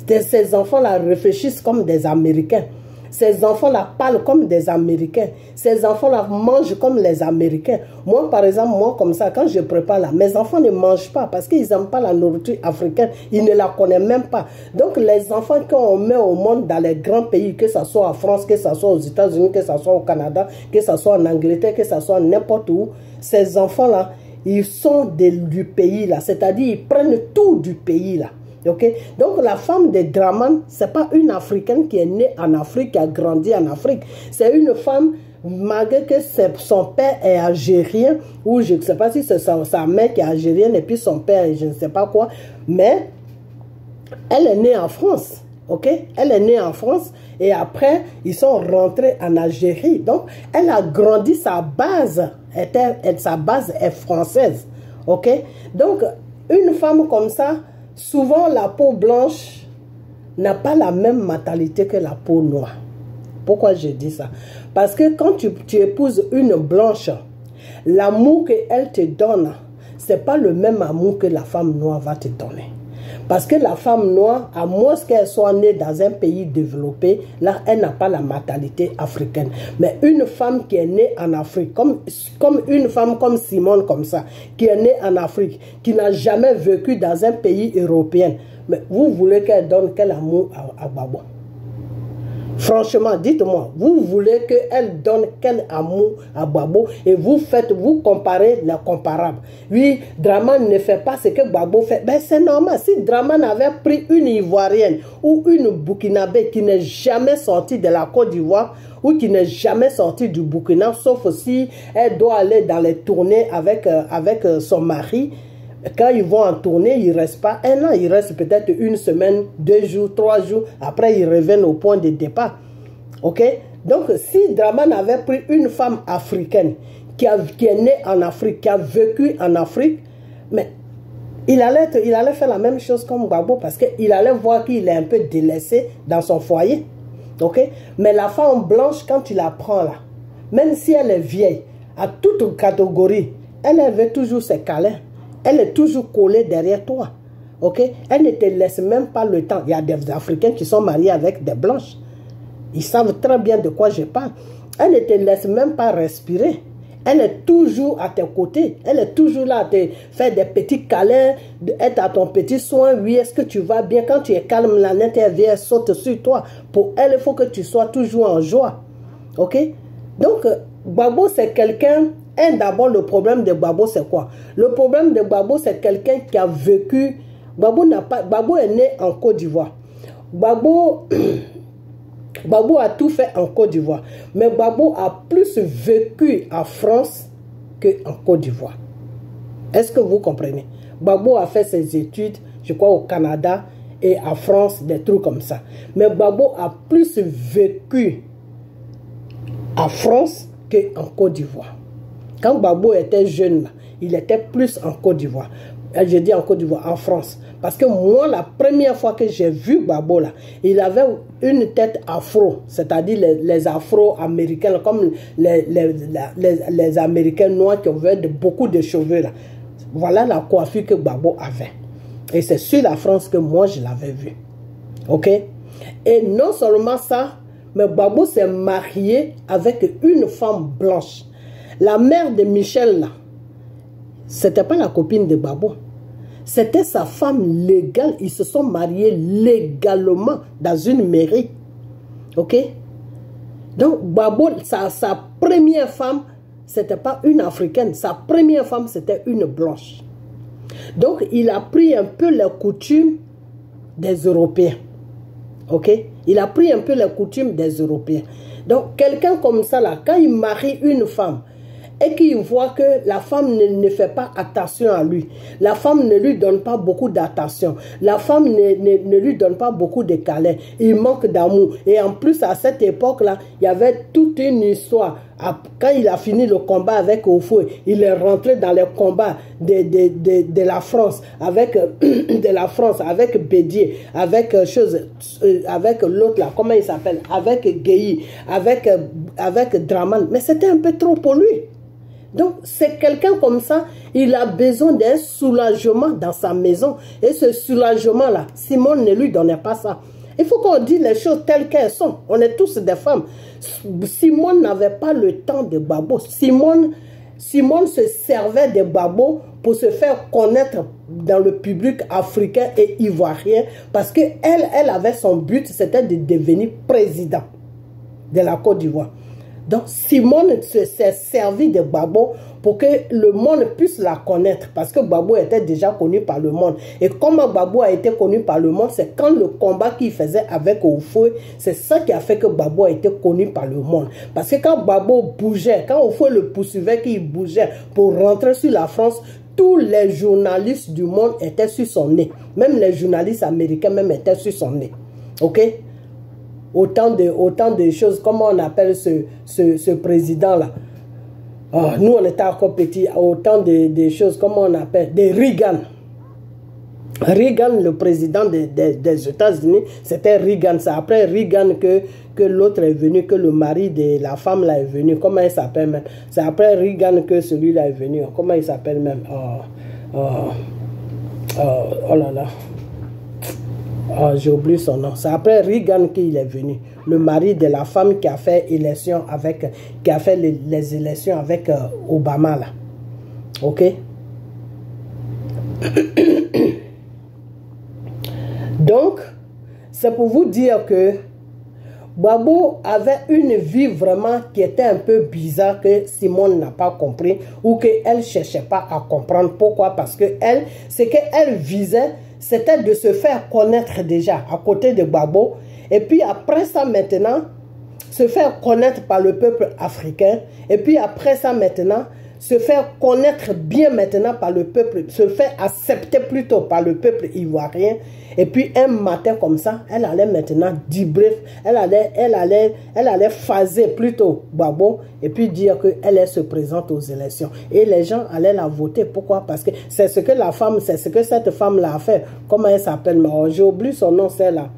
Ces enfants-là réfléchissent comme des Américains. Ces enfants-là parlent comme des Américains. Ces enfants-là mangent comme les Américains. Moi, par exemple, moi, comme ça, quand je prépare là, mes enfants ne mangent pas parce qu'ils n'aiment pas la nourriture africaine. Ils ne la connaissent même pas. Donc, les enfants qu'on met au monde dans les grands pays, que ce soit en France, que ce soit aux États-Unis, que ce soit au Canada, que ce soit en Angleterre, que ce soit n'importe où, ces enfants-là, ils sont du pays là. C'est-à-dire, ils prennent tout du pays là. Okay? Donc la femme de Draman, ce n'est pas une Africaine qui est née en Afrique, qui a grandi en Afrique. C'est une femme, malgré que son père est algérien, ou je ne sais pas si c'est sa mère qui est algérienne et puis son père, je ne sais pas quoi, mais elle est née en France. Okay? Elle est née en France et après, ils sont rentrés en Algérie. Donc, elle a grandi, sa base est française. Okay? Donc, une femme comme ça, souvent, la peau blanche n'a pas la même mentalité que la peau noire. Pourquoi je dis ça? Parce que quand tu épouses une blanche, l'amour qu'elle te donne, ce n'est pas le même amour que la femme noire va te donner. Parce que la femme noire, à moins qu'elle soit née dans un pays développé, là, elle n'a pas la mentalité africaine. Mais une femme qui est née en Afrique, comme une femme comme Simone, comme ça, qui est née en Afrique, qui n'a jamais vécu dans un pays européen, mais vous voulez qu'elle donne quel amour à Gbagbo? Franchement, dites-moi, vous voulez qu'elle donne quel amour à Gbagbo et vous comparez les comparables. Oui, Draman ne fait pas ce que Gbagbo fait. Ben, c'est normal. Si Draman avait pris une Ivoirienne ou une Burkinabé qui n'est jamais sortie de la Côte d'Ivoire ou qui n'est jamais sortie du Burkina, sauf si elle doit aller dans les tournées avec son mari, quand ils vont en tournée, ils ne restent pas 1 an, ils restent peut-être 1 semaine, 2 jours, 3 jours. Après, ils reviennent au point de départ. Ok? Donc, si Draman avait pris une femme africaine qui est née en Afrique, qui a vécu en Afrique, mais il allait faire la même chose comme Gbagbo parce qu'il allait voir qu'il est un peu délaissé dans son foyer. Ok? Mais la femme blanche, quand tu la prends là, même si elle est vieille, à toute catégorie, elle veut toujours ses câlins. Elle est toujours collée derrière toi. Ok? Elle ne te laisse même pas le temps. Il y a des Africains qui sont mariés avec des blanches. Ils savent très bien de quoi je parle. Elle ne te laisse même pas respirer. Elle est toujours à tes côtés. Elle est toujours là à te faire des petits câlins, être à ton petit soin. Oui, est-ce que tu vas bien? Quand tu es calme, la nette vient, elle saute sur toi. Pour elle, il faut que tu sois toujours en joie. Ok? Donc, Gbagbo, c'est quelqu'un... D'abord, le problème de Gbagbo, c'est quoi? Le problème de Gbagbo, c'est quelqu'un qui a vécu... Gbagbo est né en Côte d'Ivoire. Gbagbo a tout fait en Côte d'Ivoire. Mais Gbagbo a plus vécu en France qu'en Côte d'Ivoire. Est-ce que vous comprenez? Gbagbo a fait ses études, je crois, au Canada et en France, des trucs comme ça. Mais Gbagbo a plus vécu en France qu'en Côte d'Ivoire. Quand Gbagbo était jeune, il était plus en Côte d'Ivoire. Je dis en Côte d'Ivoire, en France. Parce que moi, la première fois que j'ai vu Gbagbo, là, il avait une tête afro, c'est-à-dire les afro-américains, comme les Américains noirs qui avaient beaucoup de cheveux. Là. Voilà la coiffure que Gbagbo avait. Et c'est sur la France que moi, je l'avais vu. OK? Et non seulement ça, mais Gbagbo s'est marié avec une femme blanche. La mère de Michel, là, c'était pas la copine de Gbagbo. C'était sa femme légale. Ils se sont mariés légalement dans une mairie. OK? Donc, Gbagbo, sa première femme, c'était pas une africaine. Sa première femme, c'était une blanche. Donc, il a pris un peu les coutumes des Européens. OK? Il a pris un peu les coutumes des Européens. Donc, quelqu'un comme ça, là, quand il marie une femme, et qu'il voit que la femme ne fait pas attention à lui. La femme ne lui donne pas beaucoup d'attention. La femme ne lui donne pas beaucoup de câlins. Il manque d'amour. Et en plus, à cette époque-là, il y avait toute une histoire. Quand il a fini le combat avec Oufoué, il est rentré dans les combats de la France, avec Bédier, avec l'autre là, comment il s'appelle, avec Guéhi, avec Draman. Mais c'était un peu trop pour lui. Donc, c'est quelqu'un comme ça, il a besoin d'un soulagement dans sa maison. Et ce soulagement-là, Simone ne lui donnait pas ça. Il faut qu'on dise les choses telles qu'elles sont. On est tous des femmes. Simone n'avait pas le temps de Gbagbo. Simone se servait de Gbagbo pour se faire connaître dans le public africain et ivoirien. Parce qu'elle avait son but, c'était de devenir président de la Côte d'Ivoire. Donc, Simone s'est servi de Gbagbo pour que le monde puisse la connaître. Parce que Gbagbo était déjà connu par le monde. Et comment Gbagbo a été connu par le monde, c'est quand le combat qu'il faisait avec Oufoué, c'est ça qui a fait que Gbagbo a été connu par le monde. Parce que quand Gbagbo bougeait, quand Oufoué le poursuivait, qu'il bougeait pour rentrer sur la France, tous les journalistes du monde étaient sur son nez. Même les journalistes américains même étaient sur son nez. OK? Autant de choses, comment on appelle ce président-là. Oh, nous, on était encore petits. Autant de choses, comment on appelle, de Reagan. Reagan, le président des États-Unis, c'était Reagan. C'est après Reagan que l'autre est venu, que le mari de la femme là est venu. Comment il s'appelle même? C'est après Reagan que celui-là est venu. Comment il s'appelle même? Oh là là. Oh, j'ai oublié son nom. C'est après Reagan qu'il est venu. Le mari de la femme qui a fait élection avec, qui a fait les élections avec Obama là. OK? Donc, c'est pour vous dire que Gbagbo avait une vie vraiment qui était un peu bizarre que Simone n'a pas compris ou qu'elle ne cherchait pas à comprendre. Pourquoi? Parce que elle, ce qu'elle visait, c'était de se faire connaître déjà à côté de Gbagbo. Et puis après ça maintenant, se faire connaître par le peuple africain. Et puis après ça maintenant, se faire connaître bien maintenant par le peuple, se faire accepter plutôt par le peuple ivoirien. Et puis un matin comme ça, elle allait maintenant dire bref, elle allait phaser plutôt Gbagbo et puis dire qu'elle se présente aux élections. Et les gens allaient la voter. Pourquoi? Parce que c'est ce que la femme, c'est ce que cette femme-là a fait. Comment elle s'appelle? Oh, j'ai oublié son nom, celle-là.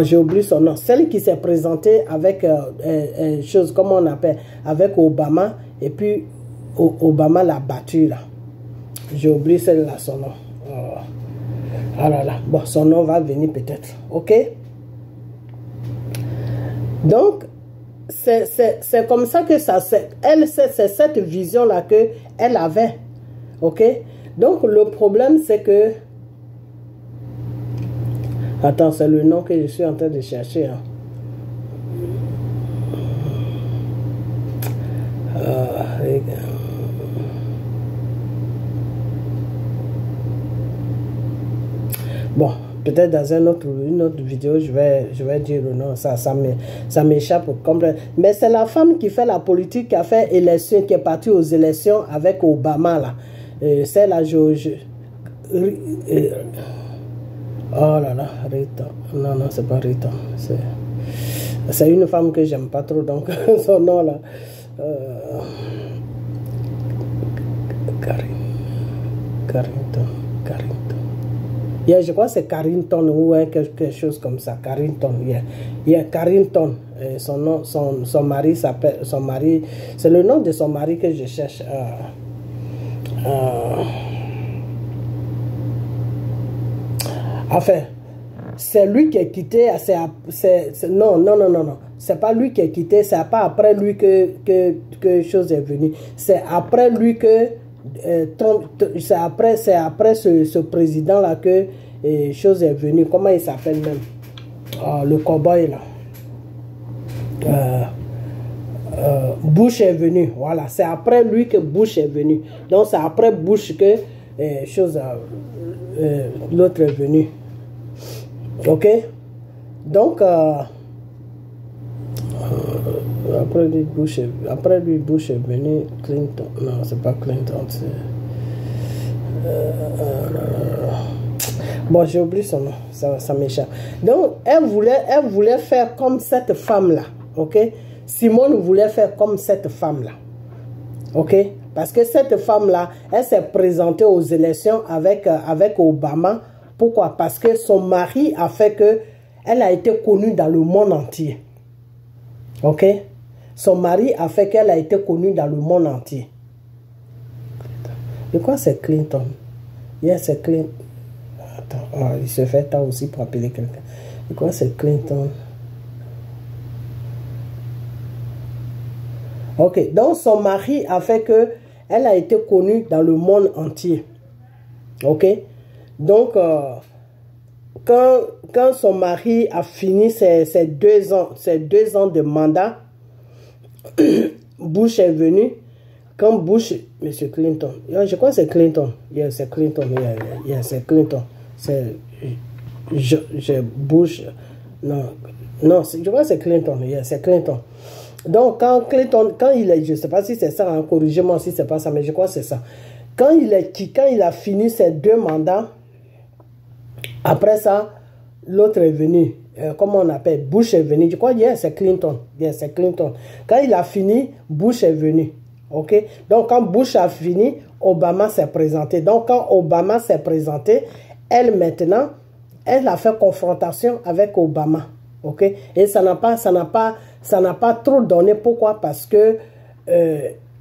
J'ai oublié son nom. Celle qui s'est présentée avec chose, comment on appelle, avec Obama, et puis Obama l'a battue là. J'ai oublié celle-là, son nom. Ah là là. Bon, son nom va venir peut-être. OK? Donc, c'est comme ça que ça... C'est cette vision-là qu'elle avait. OK? Donc, le problème, c'est que... Attends, c'est le nom que je suis en train de chercher. Hein. Bon, peut-être dans une autre vidéo, je vais dire le nom. Ça m'échappe complètement. Mais c'est la femme qui fait la politique, qui a fait élection, qui est partie aux élections avec Obama. Là. C'est la oh là là, Rita. Non, c'est pas Rita. C'est une femme que j'aime pas trop, donc son nom là. Carrington. Yeah, je crois que c'est Carrington ou quelque chose comme ça. Carrington, yeah, Carrington. Son mari s'appelle, c'est le nom de son mari que je cherche. Enfin, c'est lui qui est quitté. Non. C'est pas lui qui est quitté. C'est pas après lui que chose est venue. C'est après lui que c'est après ce président là que chose est venue. Comment il s'appelle même? Le cowboy là. Bush est venu. Voilà, c'est après lui que Bush est venu. Donc c'est après Bush que l'autre est venu. Ok. Donc après lui Bush est venu. Clinton. Non, c'est pas Clinton. Bon, j'ai oublié son nom. Ça m'échappe. Donc elle voulait faire comme cette femme là. Ok. Simone voulait faire comme cette femme là. Ok. Parce que cette femme là, elle s'est présentée aux élections avec Obama. Pourquoi? Parce que son mari a fait que elle a été connue dans le monde entier. Ok. Son mari a fait qu'elle a été connue dans le monde entier. De quoi c'est Clinton? Yeah, c'est Clinton. Attends, il se fait temps aussi pour appeler quelqu'un. De quoi c'est Clinton? Ok, donc son mari a fait que elle a été connue dans le monde entier. Ok, donc quand son mari a fini ses 2 ans de mandat, Bush est venu. Quand Bush, Monsieur Clinton, je crois que c'est Clinton. Yeah, c'est Clinton. Yeah, c'est Clinton. C'est Bush. Non, je crois que c'est Clinton. Yeah, c'est Clinton. Donc, quand il est, je ne sais pas si c'est ça, hein, corrigez-moi si c'est pas ça, mais je crois que c'est ça. Quand il a fini ses 2 mandats, après ça, l'autre est venu. Comment on appelle? Bush est venu. Je crois que c'est Clinton. C'est Clinton. Quand il a fini, Bush est venu. Ok? Donc, quand Bush a fini, Obama s'est présenté. Donc, quand Obama s'est présenté, elle a fait confrontation avec Obama. Ok? Et ça n'a pas trop donné. Pourquoi? Parce que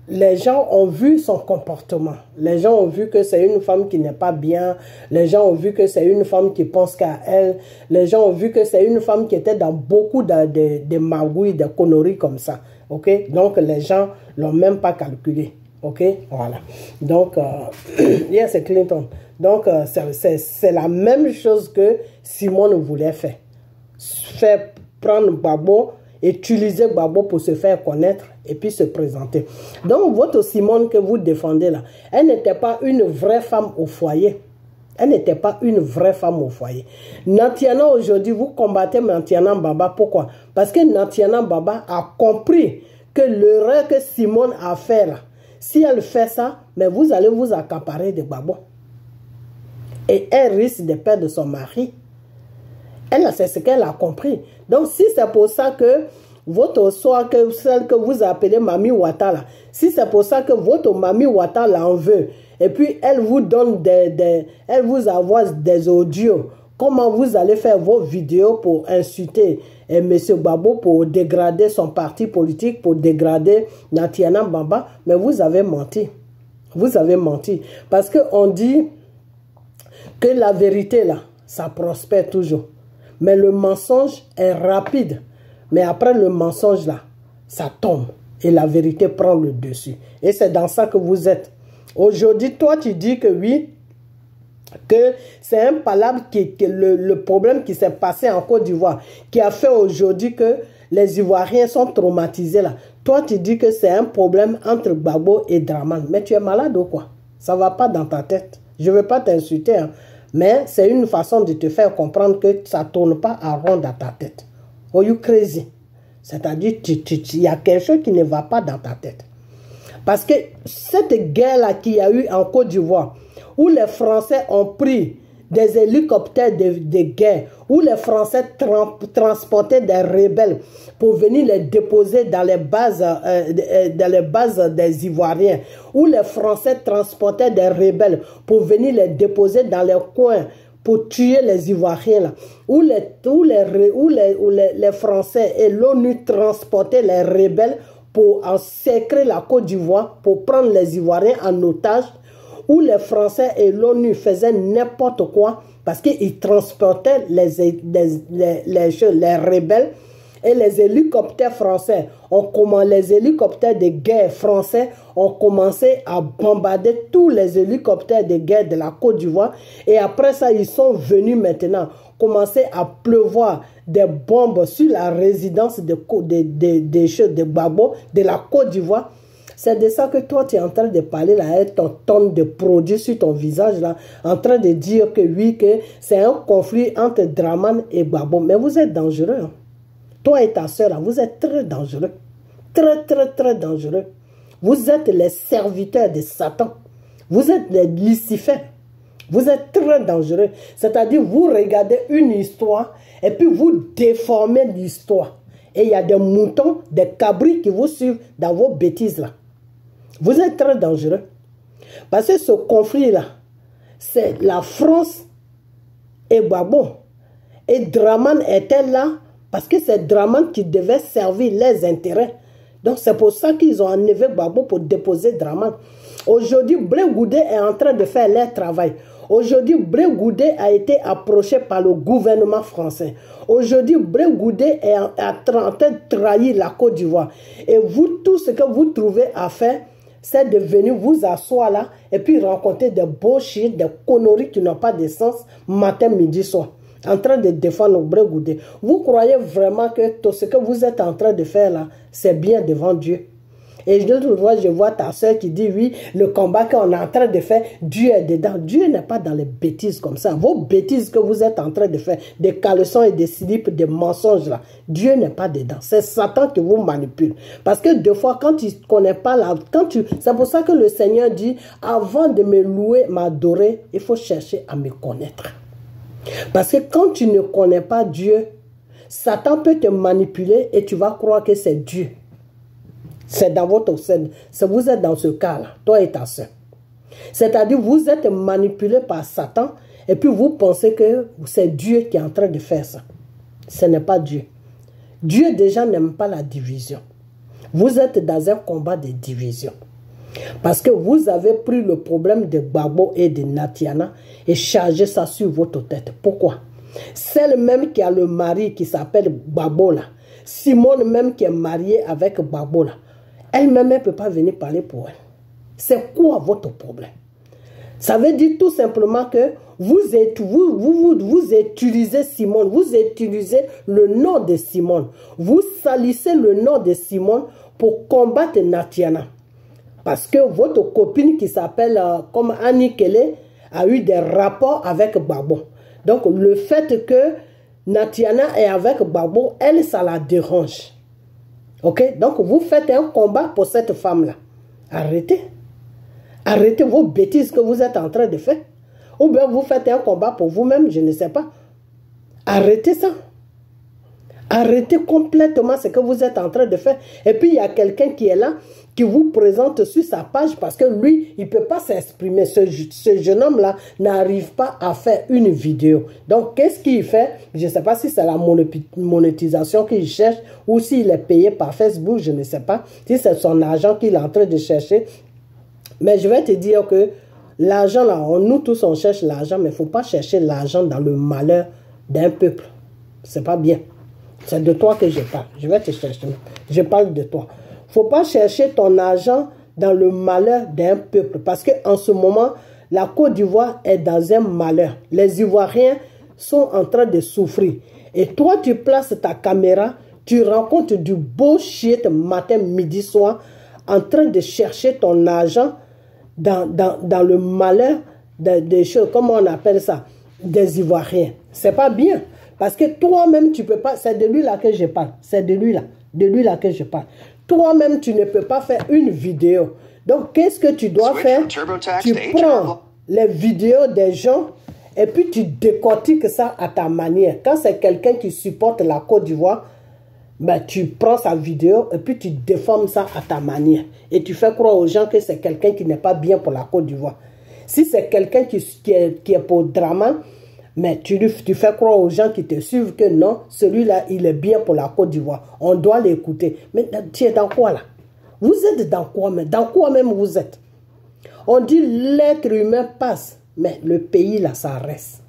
les gens ont vu son comportement. Les gens ont vu que c'est une femme qui n'est pas bien. Les gens ont vu que c'est une femme qui pense qu'à elle. Les gens ont vu que c'est une femme qui était dans beaucoup de magouilles, de conneries comme ça. Ok? Donc, les gens l'ont même pas calculé. Ok? Voilà. Donc, yeah, c'est Clinton. Donc, c'est la même chose que Simone voulait faire. Faire prendre Gbagbo, utiliser Gbagbo pour se faire connaître et puis se présenter. Donc, votre Simone que vous défendez là, elle n'était pas une vraie femme au foyer. Elle n'était pas une vraie femme au foyer. Natiana, aujourd'hui, vous combattez Natiana Baba. Pourquoi? Parce que Natiana Baba a compris que l'erreur que Simone a fait là, si elle fait ça, mais vous allez vous accaparer de Gbagbo. Et elle risque de perdre son mari. Elle, c'est ce qu'elle a compris. Donc, si c'est pour ça que votre soeur, celle que vous appelez Mami Wata, là, si c'est pour ça que votre Mami Wata l'en veut, et puis elle vous donne elle vous envoie des audios, comment vous allez faire vos vidéos pour insulter M. Gbagbo, pour dégrader son parti politique, pour dégrader Natiana Baba, mais vous avez menti. Vous avez menti. Parce qu'on dit que la vérité, là, ça prospère toujours. Mais le mensonge est rapide. Mais après le mensonge là, ça tombe. Et la vérité prend le dessus. Et c'est dans ça que vous êtes. Aujourd'hui, toi, tu dis que oui, que c'est impalable le problème qui s'est passé en Côte d'Ivoire, qui a fait aujourd'hui que les Ivoiriens sont traumatisés là. Toi, tu dis que c'est un problème entre Gbagbo et Draman. Mais tu es malade ou quoi? Ça ne va pas dans ta tête. Je ne veux pas t'insulter, hein. Mais c'est une façon de te faire comprendre que ça ne tourne pas à rond dans ta tête. Oh, you crazy. C'est-à-dire, il y a quelque chose qui ne va pas dans ta tête. Parce que cette guerre-là qu'il y a eu en Côte d'Ivoire, où les Français ont pris des hélicoptères de guerre, où les Français transportaient des rebelles pour venir les déposer dans les bases des Ivoiriens, où les Français transportaient des rebelles pour venir les déposer dans les coins pour tuer les Ivoiriens, là, où les Français et l'ONU transportaient les rebelles pour encercler la Côte d'Ivoire, pour prendre les Ivoiriens en otage, où les Français et l'ONU faisaient n'importe quoi parce qu'ils transportaient les rebelles, et les hélicoptères français, les hélicoptères de guerre français ont commencé à bombarder tous les hélicoptères de guerre de la Côte d'Ivoire, et après ça, ils sont venus maintenant commencer à pleuvoir des bombes sur la résidence de Gbagbo, de la Côte d'Ivoire. C'est de ça que toi, tu es en train de parler là, avec ton tonne de produits sur ton visage là, en train de dire que oui, que c'est un conflit entre Dramane et Gbagbo. Mais vous êtes dangereux. Hein? Toi et ta soeur là, vous êtes très dangereux. Très dangereux. Vous êtes les serviteurs de Satan. Vous êtes les Lucifer. Vous êtes très dangereux. C'est-à-dire, vous regardez une histoire et puis vous déformez l'histoire. Et il y a des moutons, des cabris qui vous suivent dans vos bêtises là. Vous êtes très dangereux. Parce que ce conflit-là, c'est la France et Gbagbo. Et Dramane était là parce que c'est Dramane qui devait servir les intérêts. Donc c'est pour ça qu'ils ont enlevé Gbagbo pour déposer Dramane. Aujourd'hui, Blé Goudé est en train de faire leur travail. Aujourd'hui, Blé Goudé a été approché par le gouvernement français. Aujourd'hui, Blé Goudé est en train de trahir la Côte d'Ivoire. Et vous, tout ce que vous trouvez à faire, c'est de venir vous asseoir là et puis raconter des bullshit, des conneries qui n'ont pas de sens matin, midi, soir. En train de défendre Blé Goudé. Vous croyez vraiment que tout ce que vous êtes en train de faire là, c'est bien devant Dieu? Et je vois ta soeur qui dit oui, le combat qu'on est en train de faire, Dieu est dedans. Dieu n'est pas dans les bêtises comme ça. Vos bêtises que vous êtes en train de faire, des caleçons et des slips, des mensonges là, Dieu n'est pas dedans. C'est Satan qui vous manipule. Parce que des fois, quand tu ne connais pas la... C'est pour ça que le Seigneur dit, avant de me louer, m'adorer, il faut chercher à me connaître. Parce que quand tu ne connais pas Dieu, Satan peut te manipuler et tu vas croire que c'est Dieu. C'est dans votre... Vous êtes dans ce cas-là, toi et ta soeur. C'est-à-dire, vous êtes manipulé par Satan et puis vous pensez que c'est Dieu qui est en train de faire ça. Ce n'est pas Dieu. Dieu déjà n'aime pas la division. Vous êtes dans un combat de division. Parce que vous avez pris le problème de Gbagbo et de Natiana et chargé ça sur votre tête. Pourquoi? Celle même qui a le mari qui s'appelle Gbagbo là, Simone même qui est mariée avec Gbagbo là, elle-même ne peut pas venir parler pour elle. C'est quoi votre problème? Ça veut dire tout simplement que vous utilisez Simone, vous utilisez le nom de Simone. Vous salissez le nom de Simone pour combattre Natiana. Parce que votre copine qui s'appelle comme Annie Kelly a eu des rapports avec Gbagbo. Donc le fait que Natiana est avec Gbagbo, elle, ça la dérange. Ok? Donc vous faites un combat pour cette femme-là. Arrêtez. Arrêtez vos bêtises que vous êtes en train de faire. Ou bien vous faites un combat pour vous-même, je ne sais pas. Arrêtez ça. Arrêtez complètement ce que vous êtes en train de faire. Et puis il y a quelqu'un qui est là, qui vous présente sur sa page parce que lui, il ne peut pas s'exprimer. Ce jeune homme-là n'arrive pas à faire une vidéo. Donc, qu'est-ce qu'il fait? Je ne sais pas si c'est la monétisation qu'il cherche ou s'il est payé par Facebook, je ne sais pas. Si c'est son argent qu'il est en train de chercher. Mais je vais te dire que l'argent, là, nous tous, on cherche l'argent, mais il ne faut pas chercher l'argent dans le malheur d'un peuple. Ce n'est pas bien. C'est de toi que je parle. Je vais te chercher. Je parle de toi. Il ne faut pas chercher ton argent dans le malheur d'un peuple. Parce qu'en ce moment, la Côte d'Ivoire est dans un malheur. Les Ivoiriens sont en train de souffrir. Et toi, tu places ta caméra, tu rencontres du bullshit matin, midi, soir, en train de chercher ton argent dans le malheur des choses, comment on appelle ça, des Ivoiriens. C'est pas bien. Parce que toi-même, tu ne peux pas... C'est de lui là que je parle. C'est de lui là que je parle. Toi-même, tu ne peux pas faire une vidéo. Donc, qu'est-ce que tu dois faire? Tu prends les vidéos des gens et puis tu décortiques ça à ta manière. Quand c'est quelqu'un qui supporte la Côte d'Ivoire, ben, tu prends sa vidéo et puis tu déformes ça à ta manière. Et tu fais croire aux gens que c'est quelqu'un qui n'est pas bien pour la Côte d'Ivoire. Si c'est quelqu'un qui est pour Dramane, mais tu fais croire aux gens qui te suivent que non, celui-là, il est bien pour la Côte d'Ivoire. On doit l'écouter. Mais tu es dans quoi là? Vous êtes dans quoi même? Dans quoi même vous êtes? On dit l'être humain passe, mais le pays là, ça reste.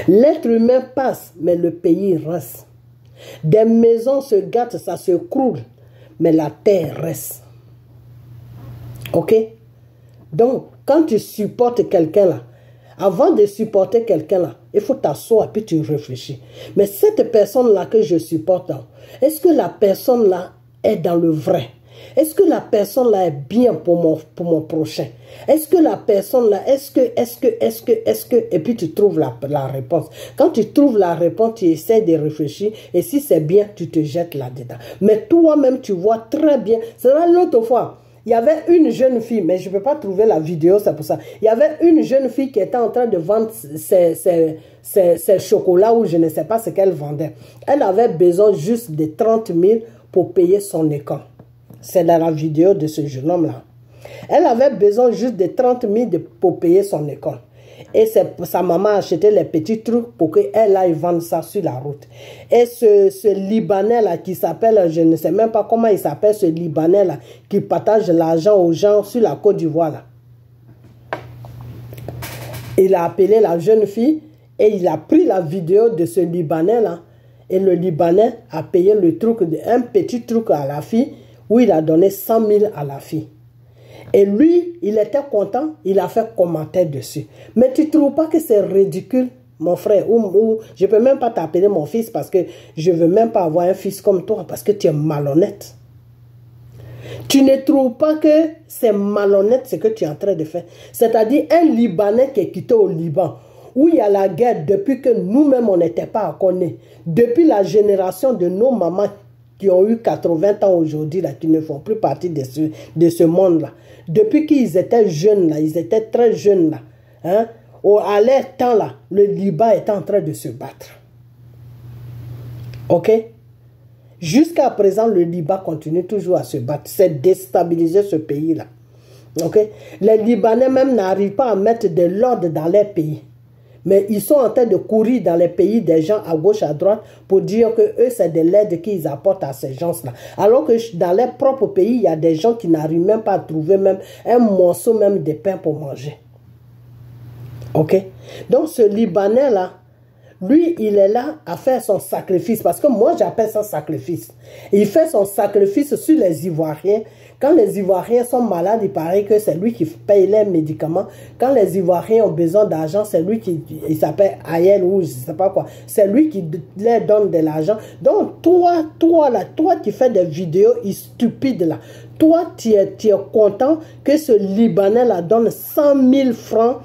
L'être humain passe, mais le pays reste. Des maisons se gâtent, ça se croule, mais la terre reste. Ok? Donc, quand tu supportes quelqu'un là, avant de supporter quelqu'un là, il faut t'asseoir et puis tu réfléchis. Mais cette personne-là que je supporte, est-ce que la personne-là est dans le vrai? Est-ce que la personne-là est bien pour mon prochain? Est-ce que la personne-là, est-ce que, et puis tu trouves la réponse. Quand tu trouves la réponse, tu essaies de réfléchir, et si c'est bien, tu te jettes là-dedans. Mais toi-même, tu vois très bien. C'est là l'autre fois. Il y avait une jeune fille, mais je ne peux pas trouver la vidéo, c'est pour ça. Il y avait une jeune fille qui était en train de vendre ses chocolats ou je ne sais pas ce qu'elle vendait. Elle avait besoin juste de 30 000 pour payer son école. C'est dans la vidéo de ce jeune homme-là. Elle avait besoin juste de 30 000 pour payer son école. Et sa maman achetait les petits trucs pour qu'elle aille vendre ça sur la route. Et ce Libanais-là qui s'appelle, je ne sais même pas comment il s'appelle, ce Libanais-là qui partage l'argent aux gens sur la Côte d'Ivoire là. Il a appelé la jeune fille et il a pris la vidéo de ce Libanais-là. Et le Libanais a payé le truc, un petit truc à la fille où il a donné 100 000 à la fille. Et lui, il était content, il a fait commentaire dessus. Mais tu ne trouves pas que c'est ridicule, mon frère? Je ne peux même pas t'appeler mon fils parce que je ne veux même pas avoir un fils comme toi parce que tu es malhonnête. Tu ne trouves pas que c'est malhonnête ce que tu es en train de faire? C'est-à-dire un Libanais qui est quitté au Liban, où il y a la guerre depuis que nous-mêmes on n'était pas à connaître. Depuis la génération de nos mamans qui ont eu 80 ans aujourd'hui, qui ne font plus partie de ce monde-là. Depuis qu'ils étaient jeunes, là, ils étaient très jeunes, là, hein, à leur temps, là, le Liban était en train de se battre. Ok? Jusqu'à présent, le Liban continue toujours à se battre. C'est déstabiliser ce pays-là. Ok? Les Libanais même n'arrivent pas à mettre de l'ordre dans leur pays. Mais ils sont en train de courir dans les pays des gens à gauche, à droite, pour dire que eux, c'est de l'aide qu'ils apportent à ces gens-là. Alors que dans leur propre pays, il y a des gens qui n'arrivent même pas à trouver même un morceau même de pain pour manger. Ok? Donc ce Libanais-là, lui, il est là à faire son sacrifice. Parce que moi, j'appelle ça sacrifice. Il fait son sacrifice sur les Ivoiriens. Quand les Ivoiriens sont malades, il paraît que c'est lui qui paye les médicaments. Quand les Ivoiriens ont besoin d'argent, c'est lui qui, il s'appelle Ayel ou je ne sais pas quoi. C'est lui qui leur donne de l'argent. Donc, toi qui fais des vidéos stupides là, toi, tu es content que ce Libanais là donne 100 000 francs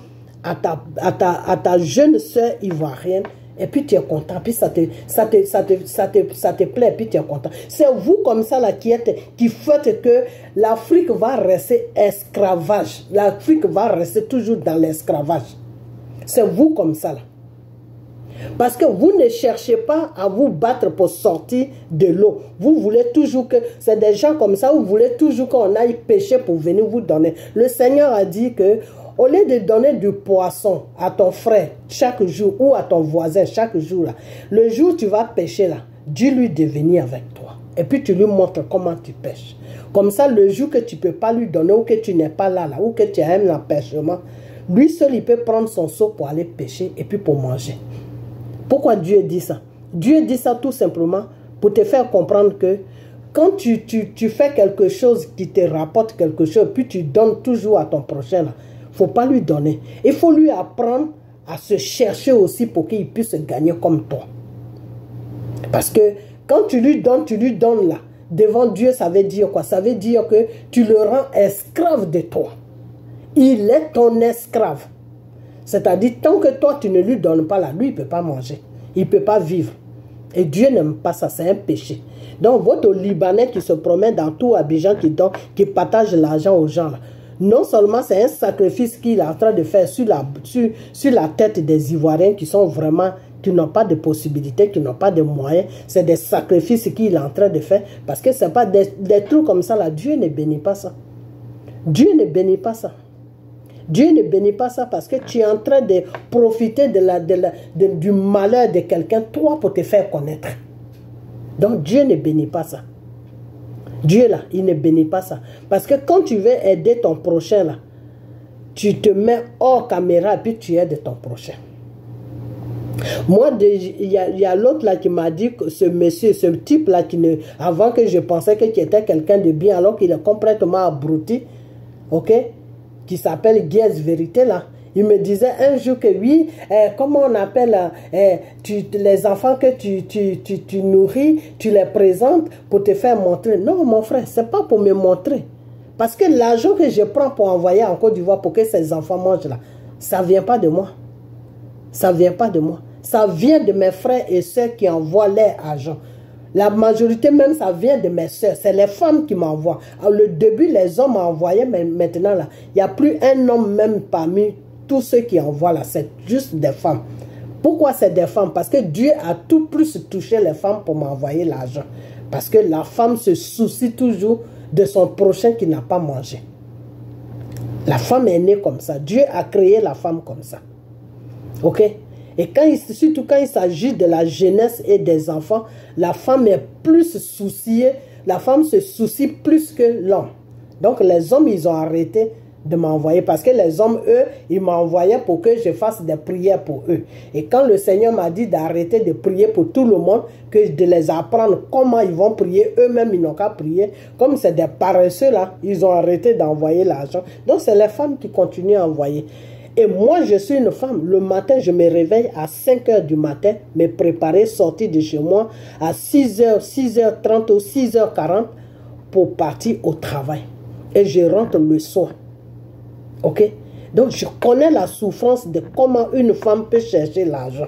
à ta jeune soeur ivoirienne. Et puis tu es content, puis ça te plaît, puis tu es content. C'est vous comme ça là qui faites que l'Afrique va rester esclavage. L'Afrique va rester toujours dans l'esclavage. C'est vous comme ça là. Parce que vous ne cherchez pas à vous battre pour sortir de l'eau. Vous voulez toujours que... C'est des gens comme ça, vous voulez toujours qu'on aille pêcher pour venir vous donner. Le Seigneur a dit que au lieu de donner du poisson à ton frère chaque jour ou à ton voisin chaque jour, là, le jour où tu vas pêcher, là, dis-lui de venir avec toi. Et puis tu lui montres comment tu pêches. Comme ça, le jour que tu ne peux pas lui donner ou que tu n'es pas là, ou que tu aimes l'empêchement, lui seul, il peut prendre son seau pour aller pêcher et puis pour manger. Pourquoi Dieu dit ça? Dieu dit ça tout simplement pour te faire comprendre que quand tu fais quelque chose qui te rapporte quelque chose, puis tu donnes toujours à ton prochain, là, il ne faut pas lui donner. Il faut lui apprendre à se chercher aussi pour qu'il puisse gagner comme toi. Parce que quand tu lui donnes là, devant Dieu, ça veut dire quoi? Ça veut dire que tu le rends esclave de toi. Il est ton esclave. C'est-à-dire, tant que toi, tu ne lui donnes pas là, lui, il ne peut pas manger. Il ne peut pas vivre. Et Dieu n'aime pas ça, c'est un péché. Donc, votre Libanais qui se promène dans tout Abidjan, qui partage l'argent aux gens là, Non seulement c'est un sacrifice qu'il est en train de faire sur la tête des Ivoiriens qui sont vraiment, qui n'ont pas de possibilités, qui n'ont pas de moyens. C'est des sacrifices qu'il est en train de faire. Parce que ce n'est pas des trucs comme ça là. Dieu ne bénit pas ça. Dieu ne bénit pas ça. Dieu ne bénit pas ça parce que tu es en train de profiter du malheur de quelqu'un, toi, pour te faire connaître. Donc Dieu ne bénit pas ça. Dieu là, il ne bénit pas ça. Parce que quand tu veux aider ton prochain là, tu te mets hors caméra et puis tu aides ton prochain. Moi, il y a l'autre là qui m'a dit que ce monsieur, ce type là, avant que je pensais qu'il était quelqu'un de bien, alors qu'il est complètement abruti, ok, qui s'appelle Guies Vérité là. Il me disait un jour que oui, comment on appelle, les enfants que tu nourris, tu les présentes pour te faire montrer. Non, mon frère, ce n'est pas pour me montrer. Parce que l'argent que je prends pour envoyer en Côte d'Ivoire pour que ces enfants mangent là, ça ne vient pas de moi. Ça ne vient pas de moi. Ça vient de mes frères et sœurs qui envoient leur argent. La majorité même, ça vient de mes sœurs. C'est les femmes qui m'envoient. Au début, les hommes m'envoyaient, mais maintenant, là, il n'y a plus un homme même parmi tous ceux qui envoient là. C'est juste des femmes. Pourquoi c'est des femmes? Parce que Dieu a tout plus touché les femmes pour m'envoyer l'argent. Parce que la femme se soucie toujours de son prochain qui n'a pas mangé. La femme est née comme ça. Dieu a créé la femme comme ça. Ok? Et surtout quand il s'agit de la jeunesse et des enfants, la femme est plus souciée, la femme se soucie plus que l'homme. Donc les hommes, ils ont arrêté de m'envoyer parce que les hommes, eux, ils m'envoyaient pour que je fasse des prières pour eux. Et quand le Seigneur m'a dit d'arrêter de prier pour tout le monde, que de les apprendre comment ils vont prier, eux-mêmes, ils n'ont qu'à prier. Comme c'est des paresseux là, ils ont arrêté d'envoyer l'argent. Donc c'est les femmes qui continuent à envoyer. Et moi, je suis une femme. Le matin, je me réveille à 5 h du matin, me préparer, sortir de chez moi à 6 h, 6h30 ou 6h40 pour partir au travail. Et je rentre le soir. Ok? Donc, je connais la souffrance de comment une femme peut chercher l'argent.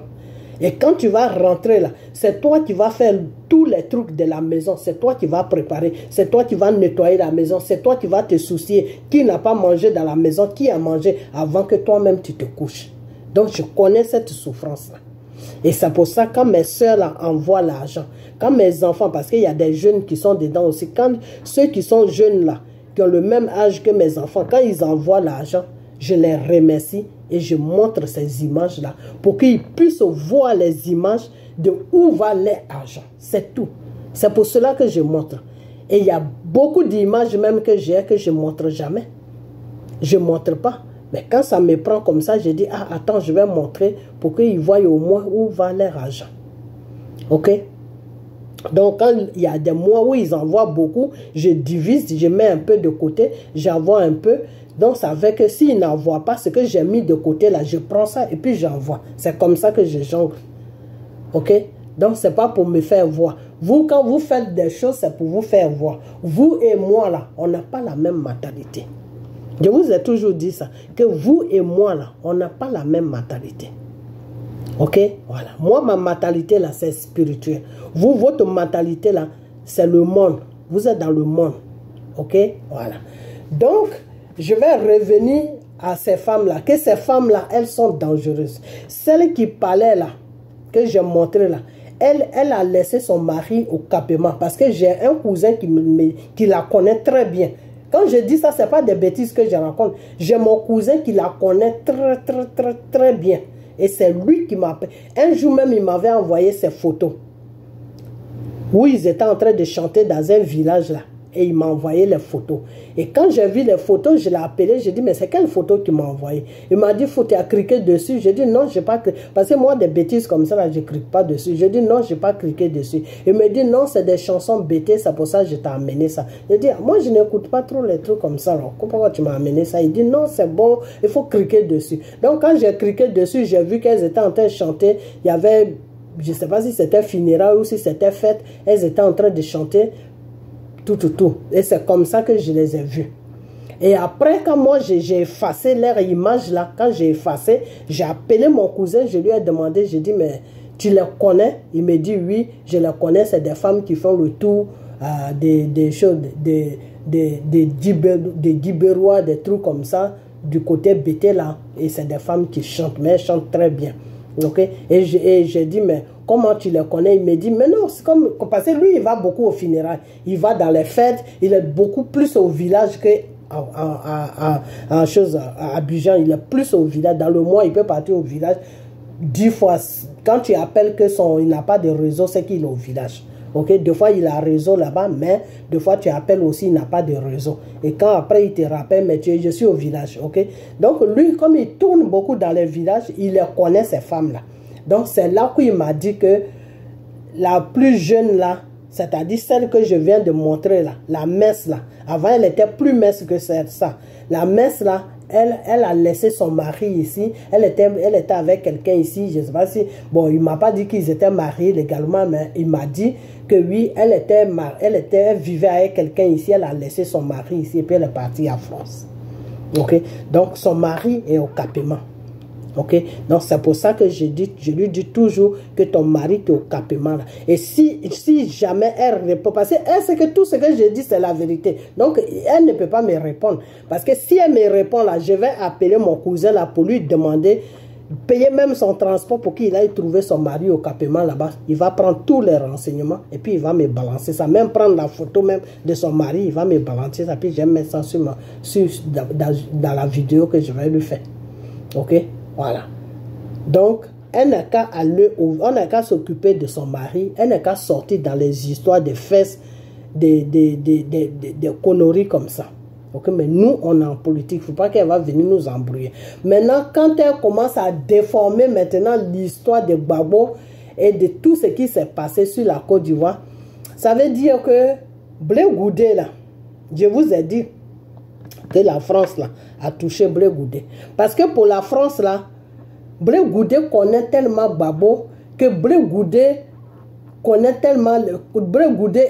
Et quand tu vas rentrer là, c'est toi qui vas faire tous les trucs de la maison. C'est toi qui vas préparer. C'est toi qui vas nettoyer la maison. C'est toi qui vas te soucier. Qui n'a pas mangé dans la maison? Qui a mangé avant que toi-même tu te couches? Donc, je connais cette souffrance-là. Et c'est pour ça, quand mes soeurs là envoient l'argent, quand mes enfants, parce qu'il y a des jeunes qui sont dedans aussi, quand ceux qui sont jeunes là, qui ont le même âge que mes enfants, quand ils envoient l'argent, je les remercie et je montre ces images-là pour qu'ils puissent voir les images de où va l'argent. C'est tout. C'est pour cela que je montre. Et il y a beaucoup d'images même que j'ai que je ne montre jamais. Je ne montre pas. Mais quand ça me prend comme ça, je dis, ah, attends, je vais montrer pour qu'ils voient au moins où va leur argent. Ok? Donc, quand il y a des mois où ils envoient beaucoup, je divise, je mets un peu de côté, j'envoie un peu. Donc, ça fait que s'ils n'envoient pas ce que j'ai mis de côté là, je prends ça et puis j'envoie. C'est comme ça que je jongle. Ok? Donc, ce n'est pas pour me faire voir. Vous, quand vous faites des choses, c'est pour vous faire voir. Vous et moi là, on n'a pas la même mentalité. Je vous ai toujours dit ça, que vous et moi là, on n'a pas la même mentalité. Ok? Voilà. Moi, ma mentalité là, c'est spirituel. Vous, votre mentalité là, c'est le monde. Vous êtes dans le monde. Ok? Voilà. Donc, je vais revenir à ces femmes-là. Que ces femmes-là, elles sont dangereuses. Celle qui parlait là, que j'ai montré là, elle a laissé son mari au campement. Parce que j'ai un cousin qui la connaît très bien. Quand je dis ça, ce n'est pas des bêtises que je raconte. J'ai mon cousin qui la connaît très bien. Et c'est lui qui m'a... Un jour même, il m'avait envoyé ses photos. Où ils étaient en train de chanter dans un village là. Et il m'a envoyé les photos. Et quand j'ai vu les photos, je l'ai appelé. J'ai dit, mais c'est quelle photo qu'il m'a envoyé? Il m'a dit, faut tu cliquer dessus. J'ai dit, non, je n'ai pas cliqué. Parce que moi, des bêtises comme ça, là, je ne clique pas dessus. J'ai dit, non, je n'ai pas cliqué dessus. Il me dit, non, c'est des chansons bêtées. C'est pour ça que je t'ai amené ça. J'ai dit, moi, je n'écoute pas trop les trucs comme ça. Alors, pourquoi tu m'as amené ça? Il dit, non, c'est bon, il faut cliquer dessus. Donc, quand j'ai cliqué dessus, j'ai vu qu'elles étaient en train de chanter. Il y avait, je ne sais pas si c'était funérailles ou si c'était fête. Elles étaient en train de chanter. Tout. Et c'est comme ça que je les ai vus. Et après, quand moi, j'ai effacé leur image là, quand j'ai effacé, j'ai appelé mon cousin, je lui ai demandé, j'ai dit, mais tu les connais? Il me dit, oui, je les connais, c'est des femmes qui font le tour des choses, des Guibérois, des trucs comme ça, du côté BT là. Et c'est des femmes qui chantent, mais elles chantent très bien. Ok? Et j'ai dit, mais comment tu les connais? Il me dit, mais non, c'est comme, parce que lui, il va beaucoup au funérailles. Il va dans les fêtes, il est beaucoup plus au village que à Abidjan. Il est plus au village. Dans le mois, il peut partir au village 10 fois. Quand tu appelles que il n'a pas de réseau, c'est qu'il est au village. Ok, deux fois il a un réseau là-bas, mais deux fois tu appelles aussi, il n'a pas de réseau. Et quand après il te rappelle, mais je suis au village. Ok, donc lui, comme il tourne beaucoup dans les villages, il connaît ces femmes-là. Donc c'est là qu'il m'a dit que la plus jeune là, c'est-à-dire celle que je viens de montrer là, la messe là, avant elle était plus mince que ça. La messe là, elle a laissé son mari ici, elle était avec quelqu'un ici, je ne sais pas si, bon, il ne m'a pas dit qu'ils étaient mariés légalement, mais il m'a dit que oui, elle vivait avec quelqu'un ici, elle a laissé son mari ici, et puis elle est partie en France. Ok, donc son mari est au Capéman. Ok, donc c'est pour ça que je lui dis toujours que ton mari est au Capéman. Et si jamais elle répond, parce qu'elle sait que tout ce que je dis c'est la vérité, donc elle ne peut pas me répondre. Parce que si elle me répond là, je vais appeler mon cousin là pour lui demander, payer même son transport pour qu'il aille trouver son mari au Capéman là-bas. Il va prendre tous les renseignements et puis il va me balancer ça. Même prendre la photo même de son mari, il va me balancer ça. Puis je vais mettre ça dans la vidéo que je vais lui faire. Ok? Voilà. Donc, elle n'a qu'à s'occuper de son mari, elle n'a qu'à sortir dans les histoires de fesses, des conneries comme ça. Ok, mais nous, on est en politique, il ne faut pas qu'elle va venir nous embrouiller. Maintenant, quand elle commence à déformer maintenant l'histoire de Gbagbo et de tout ce qui s'est passé sur la Côte d'Ivoire, ça veut dire que Blé Goudé, là, je vous ai dit que la France là a touché Blé Goudé. Parce que pour la France là, Blé Goudé connaît tellement Gbagbo que Blé Goudé connaît tellement Blé Goudé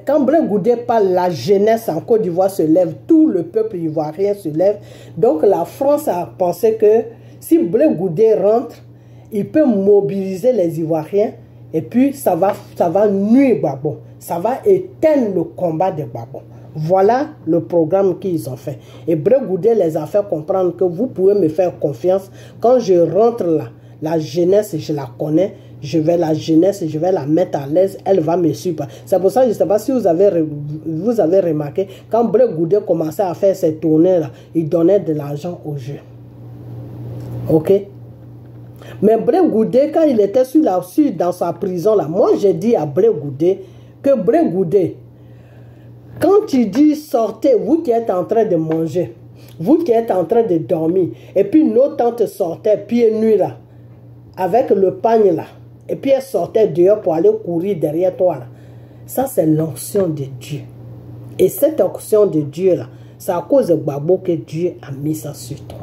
quand Blé Goudé parle, la jeunesse en Côte d'Ivoire se lève, tout le peuple ivoirien se lève. Donc la France a pensé que si Blé Goudé rentre, il peut mobiliser les Ivoiriens et puis ça va nuire Gbagbo. Ça va éteindre le combat de Gbagbo. Voilà le programme qu'ils ont fait. Et Blé Goudé les a fait comprendre que vous pouvez me faire confiance. Quand je rentre là, la jeunesse, je la connais. Je vais la mettre à l'aise. Elle va me suivre. C'est pour ça que je ne sais pas si vous avez remarqué, quand Blé Goudé commençait à faire ses tournées là, il donnait de l'argent aux jeux. Ok? Mais Blé Goudé, quand il était dans sa prison là, moi j'ai dit à Blé Goudé que Blé Goudé, quand tu dis sortez, vous qui êtes en train de manger, vous qui êtes en train de dormir, et puis nos tantes sortaient pieds nus là, avec le pagne là, et puis elles sortaient dehors pour aller courir derrière toi là. Ça c'est l'onction de Dieu. Et cette onction de Dieu là, c'est à cause de Gbagbo que Dieu a mis ça sur toi.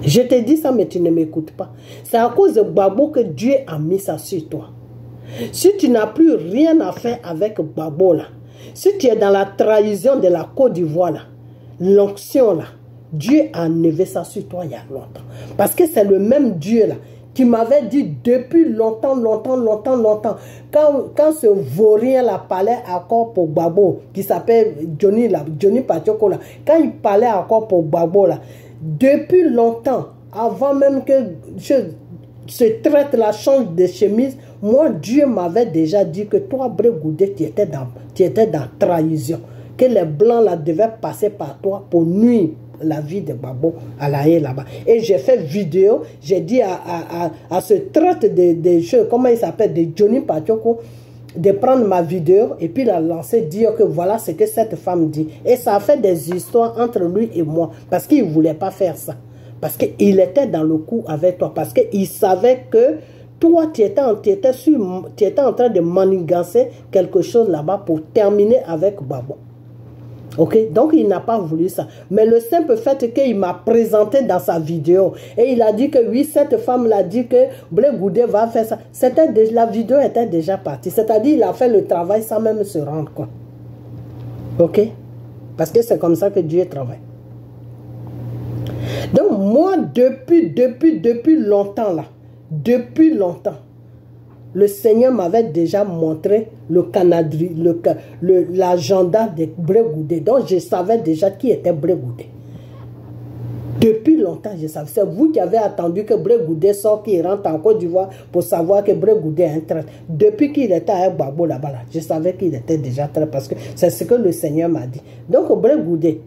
Je te dis ça mais tu ne m'écoutes pas. C'est à cause de Gbagbo que Dieu a mis ça sur toi. Si tu n'as plus rien à faire avec Gbagbo là, si tu es dans la trahison de la Côte d'Ivoire là, l'onction là, Dieu a enlevé ça sur toi il y a longtemps. Parce que c'est le même Dieu là qui m'avait dit depuis longtemps, quand ce vaurien là parlait encore pour Gbagbo, qui s'appelle Johnny Patioko là, quand il parlait encore pour Gbagbo là, depuis longtemps, avant même que ce traître là change de chemise, moi Dieu m'avait déjà dit que toi Blé Goudé, tu étais dans trahison, que les blancs là devaient passer par toi pour nuire la vie de Gbagbo à la haie là-bas. Et j'ai fait vidéo, j'ai dit à ce traître de jeux, comment il s'appelle, de Johnny Patioko, de prendre ma vidéo et puis la lancer, dire que voilà ce que cette femme dit. Et ça a fait des histoires entre lui et moi, parce qu'il ne voulait pas faire ça. Parce qu'il était dans le coup avec toi, parce qu'il savait que toi, tu étais en train de manigancer quelque chose là-bas pour terminer avec Gbagbo. Ok, donc il n'a pas voulu ça. Mais le simple fait qu'il m'a présenté dans sa vidéo et il a dit que oui, cette femme l'a dit que Blé Goudé va faire ça. La vidéo était déjà partie. C'est-à-dire il a fait le travail sans même se rendre compte. Ok, parce que c'est comme ça que Dieu travaille. Donc moi, depuis longtemps là, depuis longtemps, le Seigneur m'avait déjà montré l'agenda de Bré Goudé. Donc, je savais déjà qui était Bré Goudé. Depuis longtemps, je savais. C'est vous qui avez attendu que Bré Goudé sorte, qu'il rentre en Côte d'Ivoire pour savoir que Bré Goudé est un traître. Depuis qu'il était avec Gbagbo là-bas, je savais qu'il était déjà traître parce que c'est ce que le Seigneur m'a dit. Donc, Bré Goudé,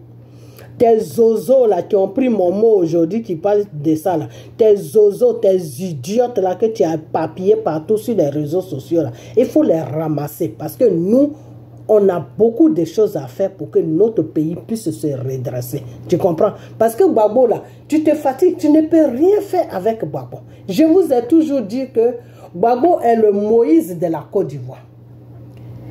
tes zozos là qui ont pris mon mot aujourd'hui, qui parlent de ça là, tes zozos, tes idiotes là que tu as papillé partout sur les réseaux sociaux là, il faut les ramasser parce que nous, on a beaucoup de choses à faire pour que notre pays puisse se redresser. Tu comprends? Parce que Gbagbo là, tu te fatigues, tu ne peux rien faire avec Gbagbo. Je vous ai toujours dit que Gbagbo est le Moïse de la Côte d'Ivoire.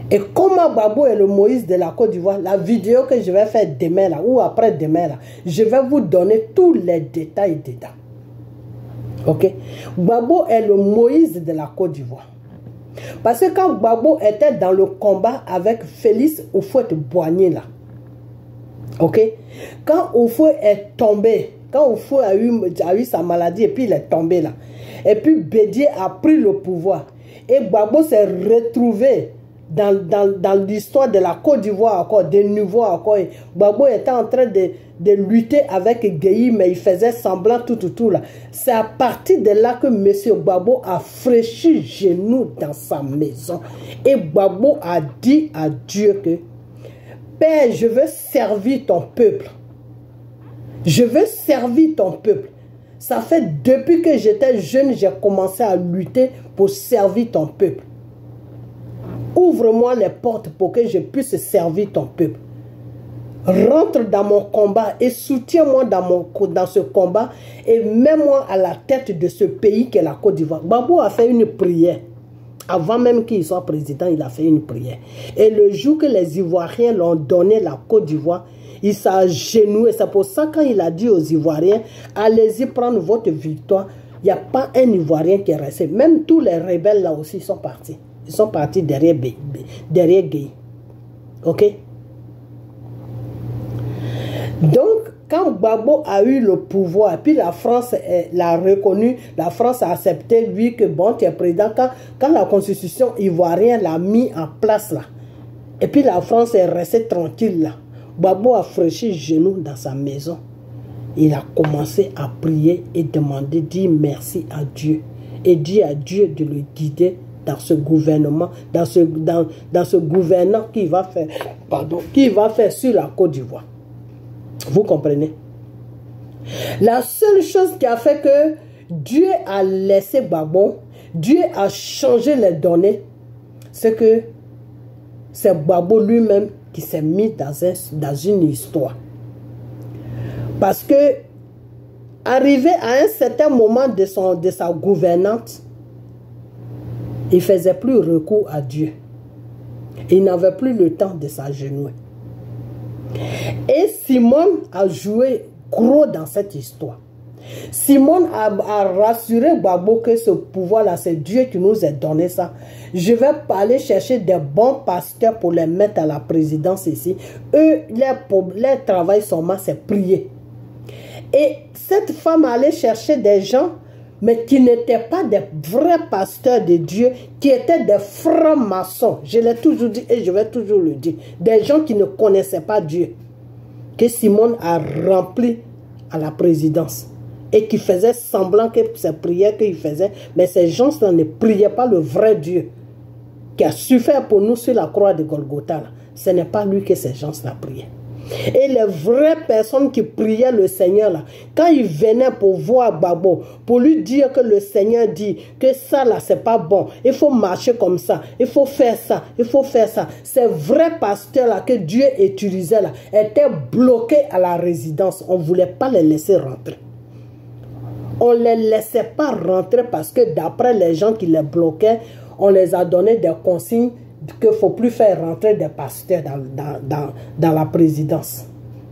Et comment Gbagbo est le Moïse de la Côte d'Ivoire, la vidéo que je vais faire demain là, ou après-demain là, je vais vous donner tous les détails dedans. Ok? Gbagbo est le Moïse de la Côte d'Ivoire. Parce que quand Gbagbo était dans le combat avec Félix Houphouët-Boigny là, ok? Quand Houphouët est tombé, quand Houphouët a eu sa maladie et puis il est tombé là, et puis Bédié a pris le pouvoir, et Gbagbo s'est retrouvé dans l'histoire de la Côte d'Ivoire encore, de nouveau encore. Gbagbo était en train de lutter avec Gueye, mais il faisait semblant tout là. C'est à partir de là que M. Gbagbo a fraîchi genoux dans sa maison. Et Gbagbo a dit à Dieu que Père, je veux servir ton peuple. Je veux servir ton peuple. Ça fait depuis que j'étais jeune, j'ai commencé à lutter pour servir ton peuple. Ouvre-moi les portes pour que je puisse servir ton peuple. Rentre dans mon combat et soutiens-moi dans ce combat et mets-moi à la tête de ce pays qu'est la Côte d'Ivoire. Gbagbo a fait une prière. Avant même qu'il soit président, il a fait une prière. Et le jour que les Ivoiriens l'ont donné la Côte d'Ivoire, il s'est agenouillé. C'est pour ça quand il a dit aux Ivoiriens, allez-y prendre votre victoire. Il n'y a pas un Ivoirien qui est resté. Même tous les rebelles là aussi sont partis. Ils sont partis derrière Gueye. Ok? Donc, quand Gbagbo a eu le pouvoir, puis la France l'a reconnu, la France a accepté, lui, que bon, tu es président. Quand la constitution ivoirienne l'a mis en place là, et puis la France est restée tranquille là, Gbagbo a fraîchi genoux dans sa maison. Il a commencé à prier et demander, dire merci à Dieu. Et dire à Dieu de le guider dans ce gouvernement, dans ce gouvernant qu'il va faire sur la Côte d'Ivoire. Vous comprenez? La seule chose qui a fait que Dieu a laissé Gbagbo, Dieu a changé les données, c'est que c'est Gbagbo lui-même qui s'est mis dans une histoire. Parce que arrivé à un certain moment de sa gouvernante, il ne faisait plus recours à Dieu. Il n'avait plus le temps de s'agenouiller. Et Simone a joué gros dans cette histoire. Simone a rassuré Gbagbo que ce pouvoir-là, c'est Dieu qui nous a donné ça. Je vais pas aller chercher des bons pasteurs pour les mettre à la présidence ici. Eux, leur travail seulement, c'est prier. Et cette femme allait chercher des gens, mais qui n'étaient pas des vrais pasteurs de Dieu, qui étaient des francs-maçons. Je l'ai toujours dit et je vais toujours le dire. Des gens qui ne connaissaient pas Dieu, que Simone a rempli à la présidence. Et qui faisaient semblant que ces prières qu'ils faisaient, mais ces gens-là ne priaient pas le vrai Dieu, qui a souffert pour nous sur la croix de Golgotha. Là. Ce n'est pas lui que ces gens-là priaient. Et les vraies personnes qui priaient le Seigneur là, quand ils venaient pour voir Gbagbo, pour lui dire que le Seigneur dit que ça là c'est pas bon, il faut marcher comme ça, il faut faire ça, il faut faire ça. Ces vrais pasteurs là que Dieu utilisait là, étaient bloqués à la résidence. On ne voulait pas les laisser rentrer. On ne les laissait pas rentrer parce que d'après les gens qui les bloquaient, on les a donné des consignes qu'il ne faut plus faire rentrer des pasteurs dans la présidence.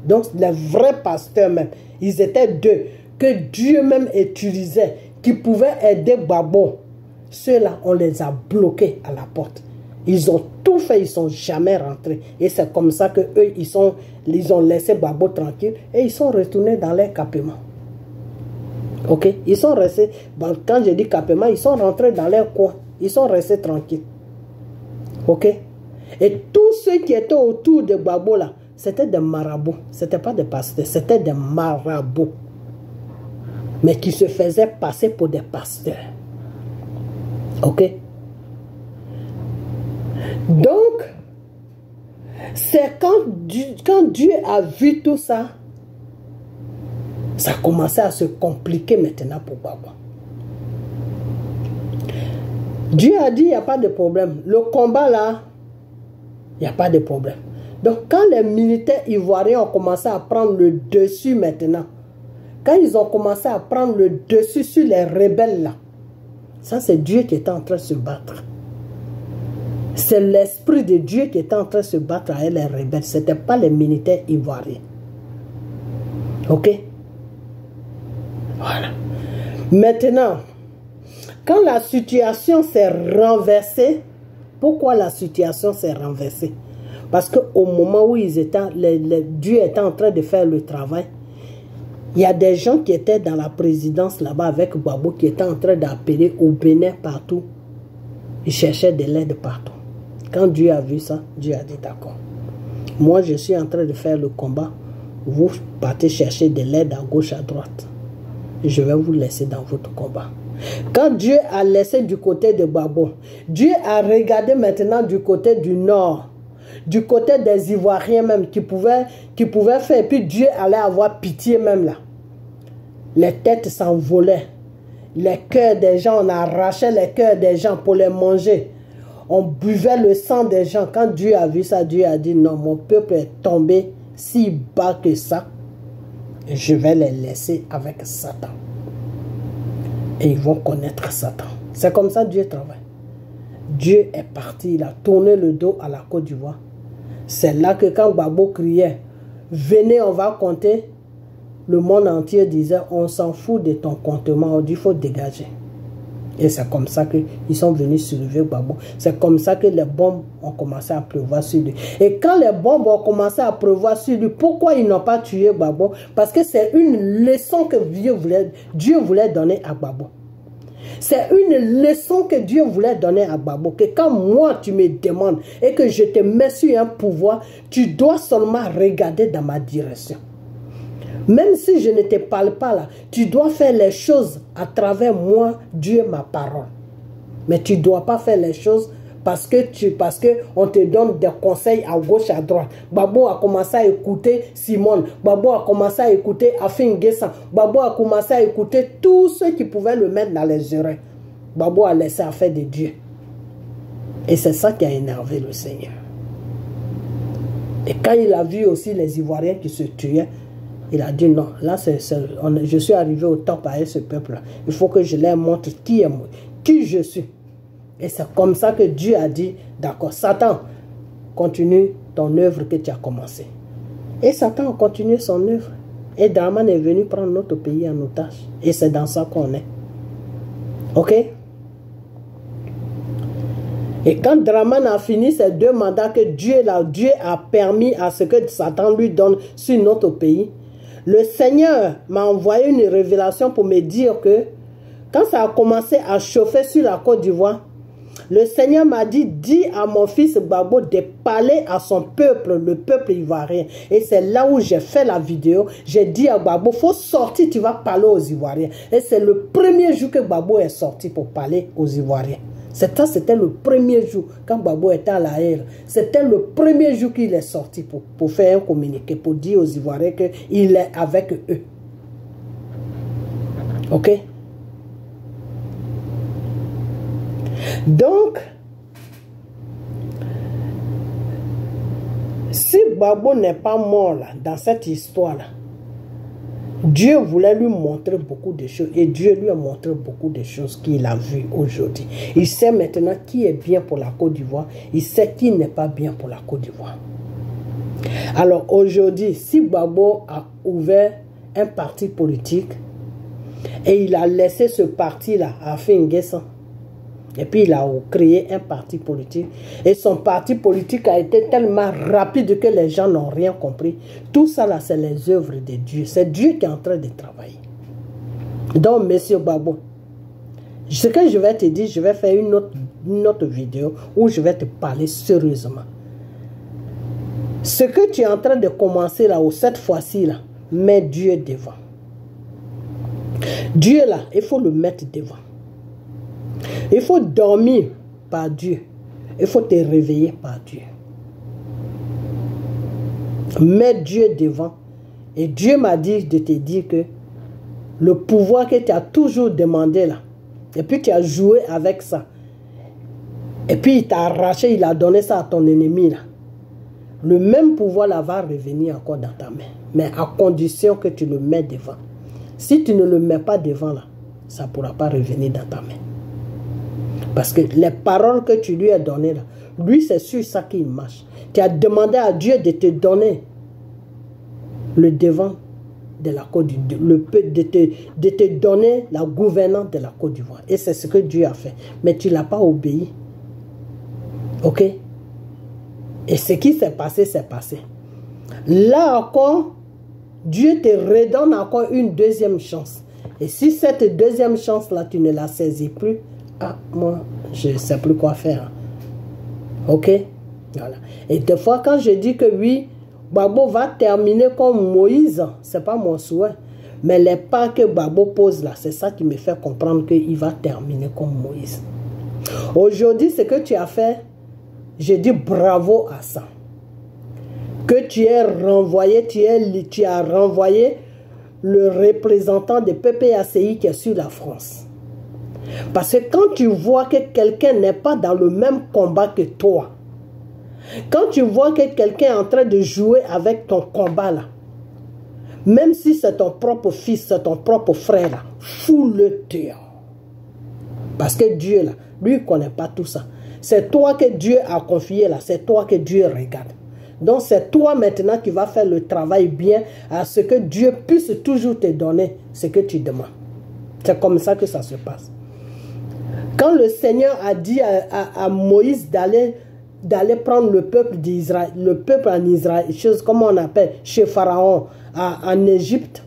Donc les vrais pasteurs même, ils étaient deux, que Dieu même utilisait, qui pouvaient aider Gbagbo. Ceux-là, on les a bloqués à la porte. Ils ont tout fait, ils ne sont jamais rentrés. Et c'est comme ça qu'eux, ils ont laissé Gbagbo tranquille et ils sont retournés dans leur campement. Ok? Ils sont restés, quand je dis campement, ils sont rentrés dans leur coin. Ils sont restés tranquilles. Ok? Et tous ceux qui étaient autour de Gbagbo là, c'était des marabouts. Ce n'étaient pas des pasteurs, c'était des marabouts. Mais qui se faisaient passer pour des pasteurs. Ok? Donc, c'est quand Dieu a vu tout ça, ça a commencé à se compliquer maintenant pour Gbagbo. Dieu a dit, il n'y a pas de problème. Le combat là, il n'y a pas de problème. Donc, quand les militaires ivoiriens ont commencé à prendre le dessus maintenant, quand ils ont commencé à prendre le dessus sur les rebelles là, ça c'est Dieu qui était en train de se battre. C'est l'esprit de Dieu qui était en train de se battre avec les rebelles. Ce n'était pas les militaires ivoiriens. Ok? Voilà. Maintenant, quand la situation s'est renversée, pourquoi la situation s'est renversée? Parce qu'au moment où ils étaient, Dieu était en train de faire le travail, il y a des gens qui étaient dans la présidence là-bas avec Gbagbo qui étaient en train d'appeler au Bénin partout. Ils cherchaient de l'aide partout. Quand Dieu a vu ça, Dieu a dit d'accord. Moi, je suis en train de faire le combat. Vous partez chercher de l'aide à gauche, à droite. Je vais vous laisser dans votre combat. Quand Dieu a laissé du côté de Gbagbo, Dieu a regardé maintenant du côté du nord, du côté des Ivoiriens même, qui pouvaient faire, et puis Dieu allait avoir pitié même là. Les têtes s'envolaient, les cœurs des gens, on arrachait les cœurs des gens pour les manger. On buvait le sang des gens. Quand Dieu a vu ça, Dieu a dit non, mon peuple est tombé si bas que ça, je vais les laisser avec Satan. Et ils vont connaître Satan. C'est comme ça que Dieu travaille. Dieu est parti, il a tourné le dos à la Côte d'Ivoire. C'est là que quand Gbagbo criait, venez, on va compter, le monde entier disait, on s'en fout de ton comptement, on dit, il faut dégager. Et c'est comme ça qu'ils sont venus soulever Gbagbo. C'est comme ça que les bombes ont commencé à pleuvoir sur lui. Et quand les bombes ont commencé à pleuvoir sur lui, pourquoi ils n'ont pas tué Gbagbo? Parce que c'est une leçon que Dieu voulait donner à Gbagbo. C'est une leçon que Dieu voulait donner à Gbagbo. Que quand moi tu me demandes et que je te mets sur un pouvoir, tu dois seulement regarder dans ma direction. Même si je ne te parle pas là, tu dois faire les choses à travers moi, Dieu, ma parole. Mais tu ne dois pas faire les choses parce que on te donne des conseils à gauche, à droite. Gbagbo a commencé à écouter Simone. Gbagbo a commencé à écouter Afin Guessan. Gbagbo a commencé à écouter tous ceux qui pouvaient le mettre dans les oreilles. Gbagbo a laissé affaire de Dieu. Et c'est ça qui a énervé le Seigneur. Et quand il a vu aussi les Ivoiriens qui se tuaient, il a dit non, là je suis arrivé au top avec ce peuple-là. Il faut que je leur montre qui je suis. Et c'est comme ça que Dieu a dit, d'accord, Satan, continue ton œuvre que tu as commencé. Et Satan a continué son œuvre. Et Dramane est venu prendre notre pays en otage. Et c'est dans ça qu'on est. Ok? Et quand Dramane a fini ces 2 mandats que Dieu a permis à ce que Satan lui donne sur notre pays, le Seigneur m'a envoyé une révélation pour me dire que quand ça a commencé à chauffer sur la Côte d'Ivoire, le Seigneur m'a dit, dis à mon fils Gbagbo de parler à son peuple, le peuple ivoirien. Et c'est là où j'ai fait la vidéo. J'ai dit à Gbagbo, il faut sortir, tu vas parler aux Ivoiriens. Et c'est le premier jour que Gbagbo est sorti pour parler aux Ivoiriens. C'était le premier jour, quand Gbagbo était à La Haye. C'était le premier jour qu'il est sorti pour faire un communiqué, pour dire aux Ivoiriens qu'il est avec eux. Ok? Donc, si Gbagbo n'est pas mort là, dans cette histoire-là, Dieu voulait lui montrer beaucoup de choses et Dieu lui a montré beaucoup de choses qu'il a vues aujourd'hui. Il sait maintenant qui est bien pour la Côte d'Ivoire, il sait qui n'est pas bien pour la Côte d'Ivoire. Alors aujourd'hui, si Gbagbo a ouvert un parti politique et il a laissé ce parti-là à Afin Guessan, et puis il a créé un parti politique. Et son parti politique a été tellement rapide que les gens n'ont rien compris. Tout ça là, c'est les œuvres de Dieu. C'est Dieu qui est en train de travailler. Donc, monsieur Gbagbo, Ce que je vais te dire, je vais faire une autre vidéo où je vais te parler sérieusement. Ce que tu es en train de commencer là, ou cette fois-ci là, mets Dieu devant. Dieu là, il faut le mettre devant. Il faut dormir par Dieu. Il faut te réveiller par Dieu. Mets Dieu devant. Et Dieu m'a dit de te dire que le pouvoir que tu as toujours demandé là, et puis tu as joué avec ça, et puis il t'a arraché, il a donné ça à ton ennemi là. Le même pouvoir là va revenir encore dans ta main. Mais à condition que tu le mets devant. Si tu ne le mets pas devant là, ça ne pourra pas revenir dans ta main. Parce que les paroles que tu lui as données là, lui c'est sur ça qu'il marche. Tu as demandé à Dieu de te donner le devant de la Côte d'Ivoire, de te donner la gouvernance de la Côte d'Ivoire. Et c'est ce que Dieu a fait. Mais tu ne l'as pas obéi. Ok? Et ce qui s'est passé, c'est passé. Là encore, Dieu te redonne encore une deuxième chance. Et si cette deuxième chance-là, tu ne la saisis plus, ah, moi, je ne sais plus quoi faire. Ok? Voilà. Et des fois, quand je dis que oui, Gbagbo va terminer comme Moïse, ce n'est pas mon souhait. Mais les pas que Gbagbo pose là, c'est ça qui me fait comprendre qu'il va terminer comme Moïse. Aujourd'hui, ce que tu as fait, je dis bravo à ça. Que tu aies renvoyé, tu as renvoyé le représentant de PPACI qui est sur la France. Parce que quand tu vois que quelqu'un n'est pas dans le même combat que toi, quand tu vois que quelqu'un est en train de jouer avec ton combat là, même si c'est ton propre fils, c'est ton propre frère là, fous-le dehors. Parce que Dieu là, lui il ne connaît pas tout ça. C'est toi que Dieu a confié là, c'est toi que Dieu regarde. Donc c'est toi maintenant qui vas faire le travail bien à ce que Dieu puisse toujours te donner ce que tu demandes. C'est comme ça que ça se passe. Quand le Seigneur a dit à Moïse d'aller prendre le peuple d'Israël, le peuple en Israël, chose comme on appelle chez Pharaon en Égypte,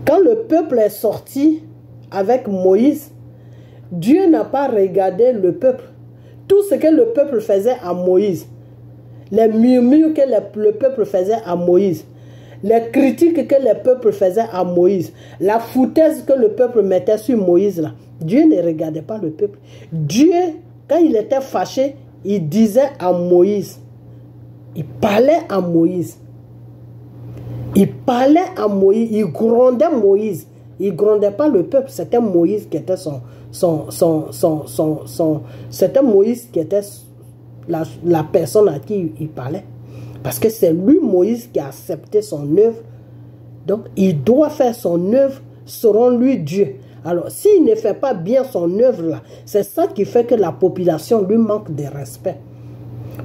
quand le peuple est sorti avec Moïse, Dieu n'a pas regardé le peuple. Tout ce que le peuple faisait à Moïse, les murmures que le peuple faisait à Moïse, les critiques que le peuple faisait à Moïse, la foutaise que le peuple mettait sur Moïse là, Dieu ne regardait pas le peuple. Dieu, quand il était fâché, il disait à Moïse, il parlait à Moïse. Il parlait à Moïse, il grondait Moïse. Il ne grondait pas le peuple, c'était Moïse qui était c'était Moïse qui était la personne à qui il parlait. Parce que c'est lui, Moïse, qui a accepté son œuvre. Donc, il doit faire son œuvre selon lui, Dieu. Alors, s'il ne fait pas bien son œuvre là, c'est ça qui fait que la population lui manque de respect.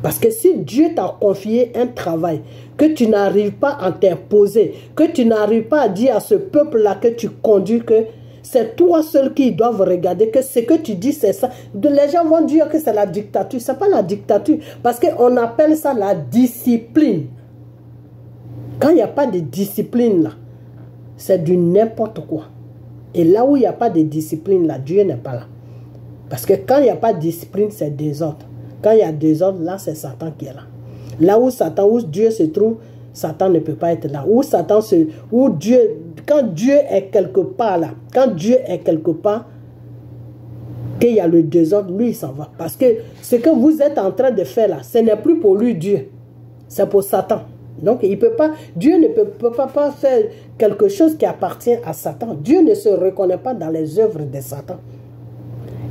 Parce que si Dieu t'a confié un travail, que tu n'arrives pas à t'imposer, que tu n'arrives pas à dire à ce peuple-là que tu conduis, que c'est toi seul qui doivent regarder, que ce que tu dis c'est ça. Les gens vont dire que c'est la dictature. Ce n'est pas la dictature, parce qu'on appelle ça la discipline. Quand il n'y a pas de discipline là, c'est du n'importe quoi. Et là où il n'y a pas de discipline là, Dieu n'est pas là. Parce que quand il n'y a pas de discipline, c'est désordre. Quand il y a désordre, là c'est Satan qui est là. Là où Dieu se trouve, Satan ne peut pas être là. Quand Dieu est quelque part là, quand Dieu est quelque part, qu'il y a le désordre, lui il s'en va. Parce que ce que vous êtes en train de faire là, ce n'est plus pour lui Dieu, c'est pour Satan. Donc il peut pas, Dieu ne peut pas faire quelque chose qui appartient à Satan. Dieu ne se reconnaît pas dans les œuvres de Satan.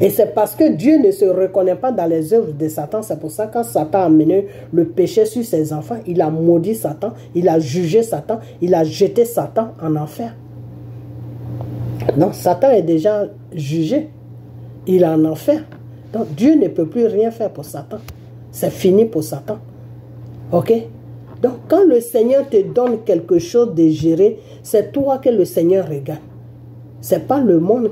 Et c'est parce que Dieu ne se reconnaît pas dans les œuvres de Satan. C'est pour ça que quand Satan a mené le péché sur ses enfants, il a maudit Satan, il a jugé Satan, il a jeté Satan en enfer. Non, Satan est déjà jugé. Il est en enfer. Donc Dieu ne peut plus rien faire pour Satan. C'est fini pour Satan. Ok? Donc quand le Seigneur te donne quelque chose de gérer, c'est toi que le Seigneur regarde. C'est pas le monde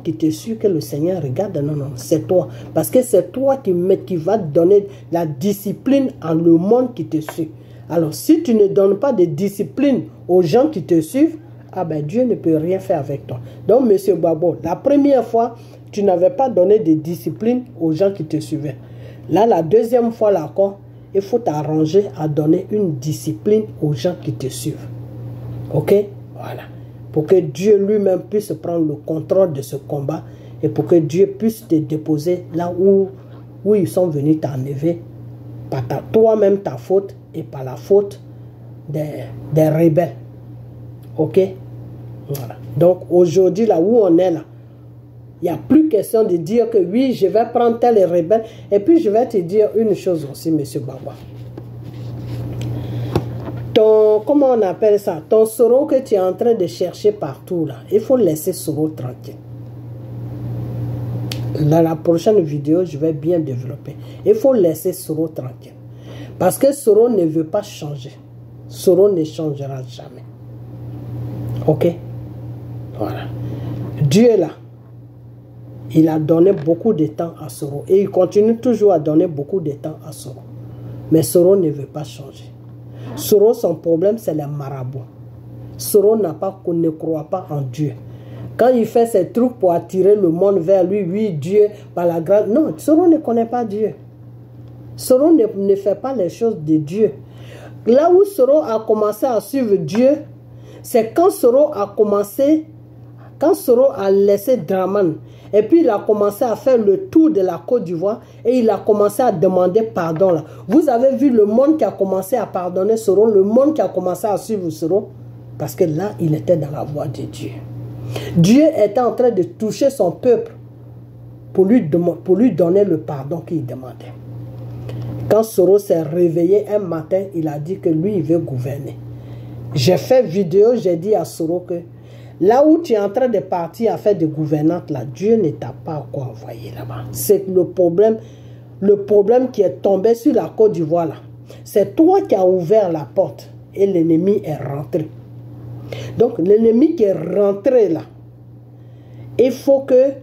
qui te suit que le Seigneur regarde. Non, non, c'est toi. Parce que c'est toi qui va te donner la discipline en le monde qui te suit. Alors, si tu ne donnes pas de discipline aux gens qui te suivent, ah ben Dieu ne peut rien faire avec toi. Donc, monsieur Gbagbo, la première fois, tu n'avais pas donné de discipline aux gens qui te suivaient. Là, la deuxième fois, là encore, il faut t'arranger à donner une discipline aux gens qui te suivent. Ok? Voilà. Pour que Dieu lui-même puisse prendre le contrôle de ce combat et pour que Dieu puisse te déposer là où ils sont venus t'enlever par toi-même ta faute et par la faute des rebelles. Ok? Voilà. Donc aujourd'hui, là où on est là, il n'y a plus question de dire que oui, je vais prendre tel rebelle. Et puis je vais te dire une chose aussi, M. Gbagbo. Comment on appelle ça? Ton Soro que tu es en train de chercher partout là, il faut laisser Soro tranquille. Dans la prochaine vidéo, je vais bien développer. Il faut laisser Soro tranquille. Parce que Soro ne veut pas changer. Soro ne changera jamais. Ok? Voilà. Dieu là, il a donné beaucoup de temps à Soro. Et il continue toujours à donner beaucoup de temps à Soro. Mais Soro ne veut pas changer. Soro, son problème, c'est les marabouts. Soro ne croit pas en Dieu. Quand il fait ses trucs pour attirer le monde vers lui, oui, Dieu, par la grâce. Non, Soro ne connaît pas Dieu. Soro ne fait pas les choses de Dieu. Là où Soro a commencé à suivre Dieu, c'est quand Soro a commencé, quand Soro a laissé Dramane, et puis il a commencé à faire le tour de la Côte d'Ivoire et il a commencé à demander pardon là. Vous avez vu le monde qui a commencé à pardonner Soro, le monde qui a commencé à suivre Soro, parce que là, il était dans la voie de Dieu. Dieu était en train de toucher son peuple pour lui donner le pardon qu'il demandait. Quand Soro s'est réveillé un matin, il a dit que lui, il veut gouverner. J'ai fait vidéo, j'ai dit à Soro que là où tu es en train de partir à faire des gouvernantes, là, Dieu ne t'a pas encore envoyé là-bas. C'est le problème qui est tombé sur la Côte d'Ivoire là. C'est toi qui as ouvert la porte et l'ennemi est rentré. Donc l'ennemi qui est rentré là, il faut que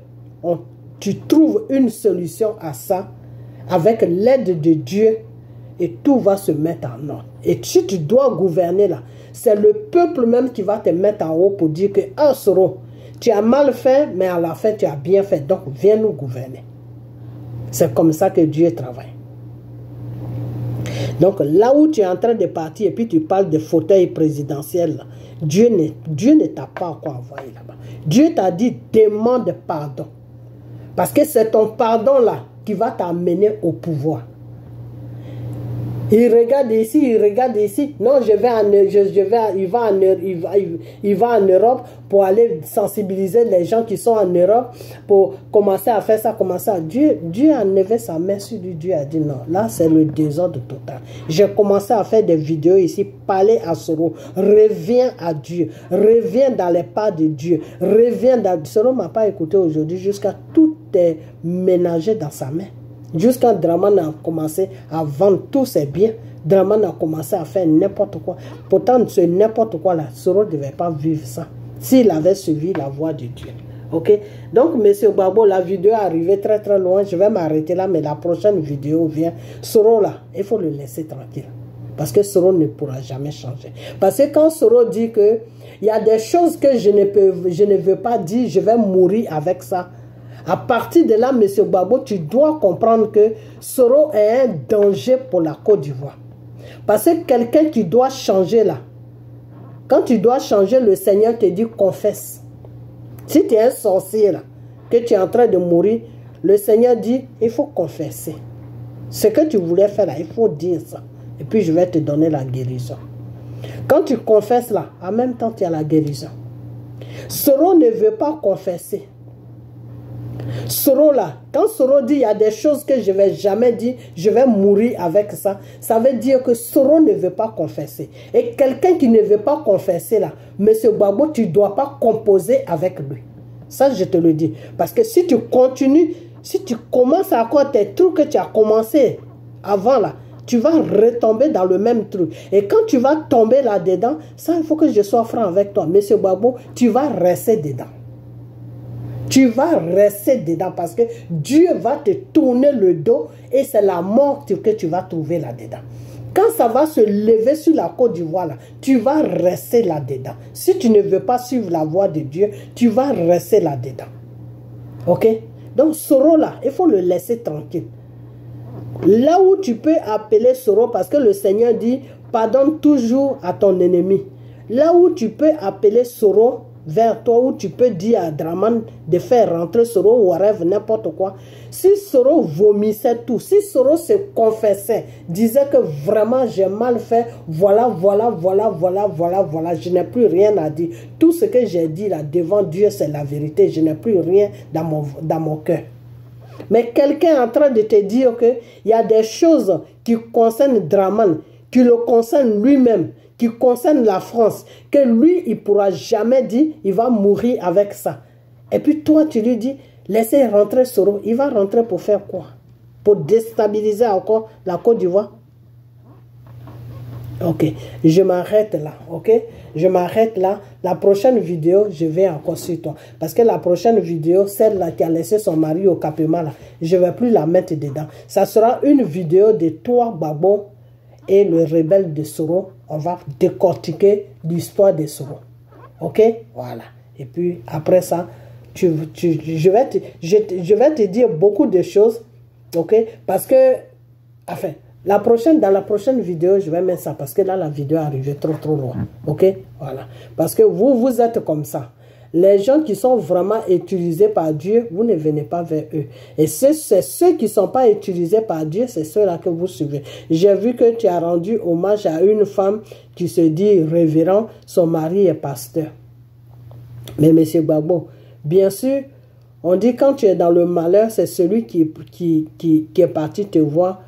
tu trouves une solution à ça avec l'aide de Dieu et tout va se mettre en ordre. Et si tu dois gouverner là, c'est le peuple même qui va te mettre en haut pour dire que ah Soro, tu as mal fait, mais à la fin tu as bien fait. Donc viens nous gouverner. C'est comme ça que Dieu travaille. Donc là où tu es en train de partir et puis tu parles de fauteuil présidentiel, là, Dieu ne t'a pas encore envoyé là-bas. Dieu t'a dit demande pardon. Parce que c'est ton pardon là qui va t'amener au pouvoir. Il regarde ici, il regarde ici. Non, il va en Europe pour aller sensibiliser les gens qui sont en Europe pour commencer à faire ça, commencer à... Dieu a enlevé sa main sur lui. Dieu a dit non, là c'est le désordre total. J'ai commencé à faire des vidéos ici, parler à Soro, reviens à Dieu, reviens dans les pas de Dieu, reviens dans... Soro ne m'a pas écouté aujourd'hui jusqu'à tout est ménagé dans sa main. Jusqu'à Dramane a commencé à vendre tous ses biens, Dramane a commencé à faire n'importe quoi. Pourtant, ce n'importe quoi là, Soro ne devait pas vivre ça s'il avait suivi la voie de Dieu. Ok? Donc, M. Gbagbo, la vidéo est arrivée très très loin. Je vais m'arrêter là, mais la prochaine vidéo vient. Soro là, il faut le laisser tranquille. Parce que Soro ne pourra jamais changer. Parce que quand Soro dit que il y a des choses que je ne veux pas dire, je vais mourir avec ça. À partir de là, M. Gbagbo, tu dois comprendre que Soro est un danger pour la Côte d'Ivoire. Parce que quelqu'un qui doit changer là, quand tu dois changer, le Seigneur te dit confesse. Si tu es un sorcier là, que tu es en train de mourir, le Seigneur dit, il faut confesser. Ce que tu voulais faire là, il faut dire ça. Et puis je vais te donner la guérison. Quand tu confesses là, en même temps tu as la guérison. Soro ne veut pas confesser. Soro là, quand Soro dit il y a des choses que je ne vais jamais dire, je vais mourir avec ça, ça veut dire que Soro ne veut pas confesser. Et quelqu'un qui ne veut pas confesser là, M. Gbagbo, tu ne dois pas composer avec lui. Ça, je te le dis. Parce que si tu continues, si tu commences encore tes trucs que tu as commencé avant là, tu vas retomber dans le même truc. Et quand tu vas tomber là-dedans, ça, il faut que je sois franc avec toi. M. Gbagbo, tu vas rester dedans. Tu vas rester dedans parce que Dieu va te tourner le dos et c'est la mort que tu vas trouver là-dedans. quand ça va se lever sur la Côte d'Ivoire, là, tu vas rester là-dedans. Si tu ne veux pas suivre la voie de Dieu, tu vas rester là-dedans. Ok? Donc, Soro, là, il faut le laisser tranquille. Là où tu peux appeler Soro, parce que le Seigneur dit, pardonne toujours à ton ennemi. Là où tu peux appeler Soro vers toi, où tu peux dire à Draman de faire rentrer Soro ou rêve n'importe quoi. Si Soro vomissait tout, si Soro se confessait, disait que vraiment j'ai mal fait, voilà, je n'ai plus rien à dire. Tout ce que j'ai dit là devant Dieu, c'est la vérité. Je n'ai plus rien dans mon cœur. Mais quelqu'un est en train de te dire qu'il y a des choses qui concernent Draman, qui le concernent lui-même, qui concernent la France, que lui, il ne pourra jamais dire, il va mourir avec ça. Et puis toi, tu lui dis, laissez rentrer Soro. Il va rentrer pour faire quoi? Pour déstabiliser encore la Côte d'Ivoire? Ok, je m'arrête là, ok? Je m'arrête là. La prochaine vidéo, je vais encore sur toi. Parce que la prochaine vidéo, celle-là qui a laissé son mari au Campement, là, je ne vais plus la mettre dedans. Ça sera une vidéo de toi, Gbagbo, et le rebelle de Soro. On va décortiquer l'histoire de Soro. Ok? Voilà. Et puis, après ça, je vais te dire beaucoup de choses. Ok? Parce que, enfin, dans la prochaine vidéo, je vais mettre ça. Parce que là, la vidéo est arrivée trop loin. Ok? Voilà. Parce que vous êtes comme ça. Les gens qui sont vraiment utilisés par Dieu, vous ne venez pas vers eux. Et c'est ceux qui ne sont pas utilisés par Dieu, c'est ceux-là que vous suivez. J'ai vu que tu as rendu hommage à une femme qui se dit révérend, son mari est pasteur. Mais M. Gbagbo, bien sûr, on dit quand tu es dans le malheur, c'est celui qui est parti te voir.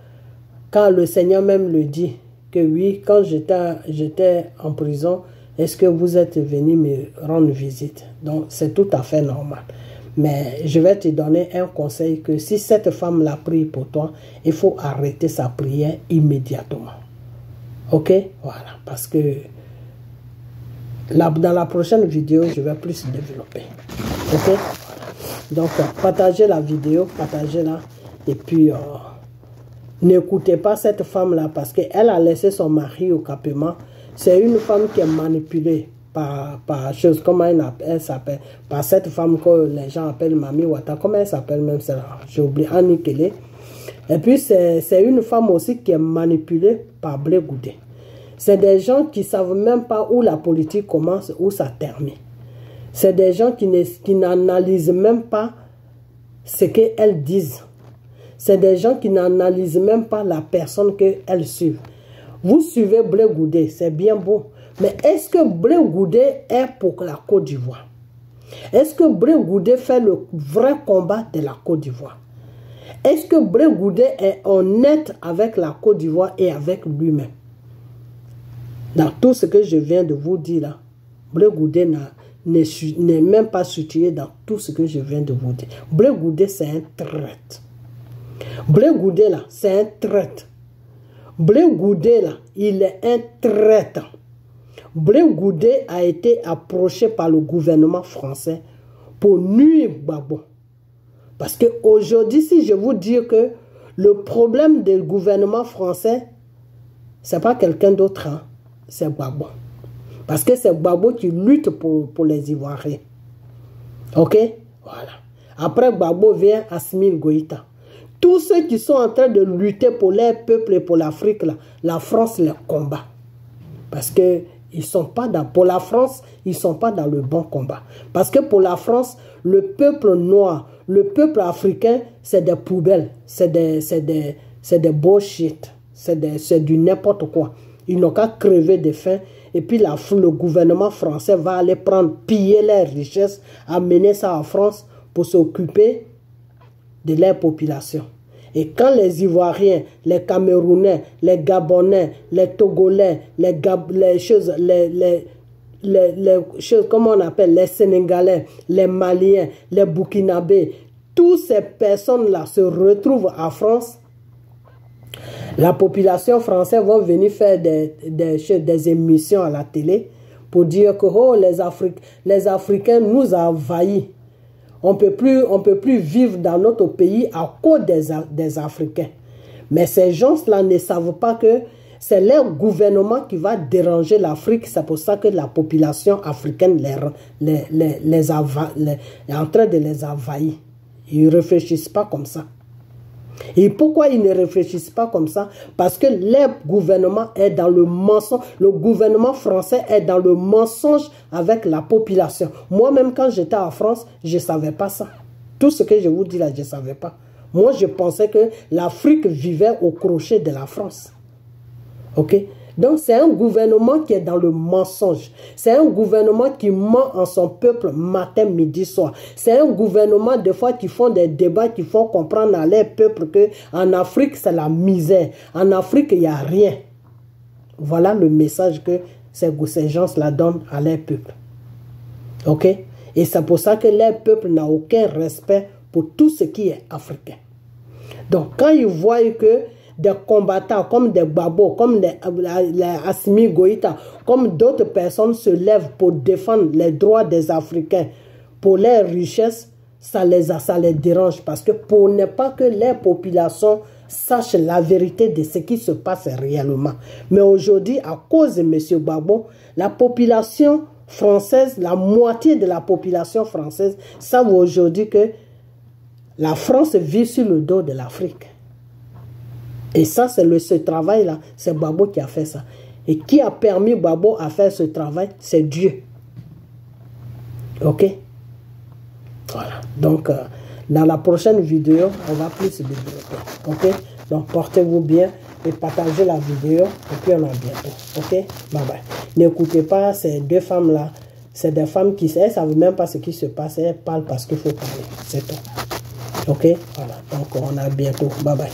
Quand le Seigneur même le dit, que oui, quand j'étais en prison, est-ce que vous êtes venu me rendre visite? Donc, c'est tout à fait normal. Mais je vais te donner un conseil que si cette femme l'a pris pour toi, il faut arrêter sa prière immédiatement. Ok? Voilà. Parce que dans la prochaine vidéo, je vais plus développer. Ok? Voilà. Donc, partagez la vidéo, partagez-la. Et puis, n'écoutez pas cette femme-là parce qu'elle a laissé son mari au Campement. C'est une femme qui est manipulée par chose, comment elle s'appelle, par cette femme que les gens appellent Mami Wata. Comment elle s'appelle même ça? J'ai oublié, Annie Kelly. Et puis c'est une femme aussi qui est manipulée par Blé Goudé. C'est des gens qui ne savent même pas où la politique commence, où ça termine. C'est des gens qui n'analysent même pas ce qu'elles disent. C'est des gens qui n'analysent même pas la personne qu'elles suivent. Vous suivez Blé Goudé, c'est bien beau. Mais est-ce que Blé Goudé est pour la Côte d'Ivoire? Est-ce que Blé Goudé fait le vrai combat de la Côte d'Ivoire? Est-ce que Blé Goudé est honnête avec la Côte d'Ivoire et avec lui-même? Dans tout ce que je viens de vous dire là, Blé Goudé n'est même pas situé dans tout ce que je viens de vous dire. Blé Goudé, c'est un traître. Blé Goudé là, c'est un traître. Blé Goudé, là, il est un traître. Blé Goudé a été approché par le gouvernement français pour nuire Gbagbo. Parce qu'aujourd'hui, si je vous dis que le problème du gouvernement français, ce n'est pas quelqu'un d'autre, hein, c'est Gbagbo. Parce que c'est Gbagbo qui lutte pour les Ivoiriens. Ok? Voilà. Après Gbagbo vient Assimi Goïta. Tous ceux qui sont en train de lutter pour leur peuple et pour l'Afrique, la France les combat. Parce que pour la France, ils ne sont pas dans le bon combat. Parce que pour la France, le peuple noir, le peuple africain, c'est des poubelles. C'est des bullshit. C'est du n'importe quoi. Ils n'ont qu'à crever de faim. Et puis le gouvernement français va aller piller leurs richesses, amener ça en France pour s'occuper de leur population. Et quand les Ivoiriens, les Camerounais, les Gabonais, les Togolais, les choses, comment on appelle, les Sénégalais, les Maliens, les Burkinabés, toutes ces personnes-là se retrouvent en France, la population française va venir faire des émissions à la télé pour dire que oh, les Africains nous ont envahis. On peut plus vivre dans notre pays à cause des Africains. Mais ces gens-là ne savent pas que c'est leur gouvernement qui va déranger l'Afrique. C'est pour ça que la population africaine est en train de les envahir. Ils ne réfléchissent pas comme ça. Et pourquoi ils ne réfléchissent pas comme ça? Parce que leur gouvernement est dans le mensonge. Le gouvernement français est dans le mensonge avec la population. Moi-même, quand j'étais en France, je ne savais pas ça. Tout ce que je vous dis là, je ne savais pas. Moi, je pensais que l'Afrique vivait au crochet de la France. Ok? Donc, c'est un gouvernement qui est dans le mensonge. C'est un gouvernement qui ment en son peuple matin, midi, soir. C'est un gouvernement, des fois, qui font des débats, qui font comprendre à leur peuple qu'en Afrique, c'est la misère. En Afrique, il n'y a rien. Voilà le message que ces gens-là donnent à leur peuple. Ok? Et c'est pour ça que leur peuple n'a aucun respect pour tout ce qui est africain. Donc, quand ils voient que des combattants comme des Babos, comme les Assimi Goïta, comme d'autres personnes se lèvent pour défendre les droits des Africains, pour leurs richesses, ça les dérange. Parce que pour ne pas que les populations sachent la vérité de ce qui se passe réellement. Mais aujourd'hui, à cause de M. Gbagbo, la population française, la moitié de la population française savent aujourd'hui que la France vit sur le dos de l'Afrique. Et ça, c'est ce travail-là, c'est Gbagbo qui a fait ça. Et qui a permis Gbagbo à faire ce travail, c'est Dieu. Ok? Voilà. Donc, dans la prochaine vidéo, on va plus se développer. Ok? Donc, portez-vous bien et partagez la vidéo. Et puis, on a bientôt. Ok? Bye bye. N'écoutez pas ces deux femmes-là. C'est des femmes qui ne savent même pas ce qui se passe. Elles parlent parce qu'il faut parler. C'est tout. Ok? Voilà. Donc, on a bientôt. Bye bye.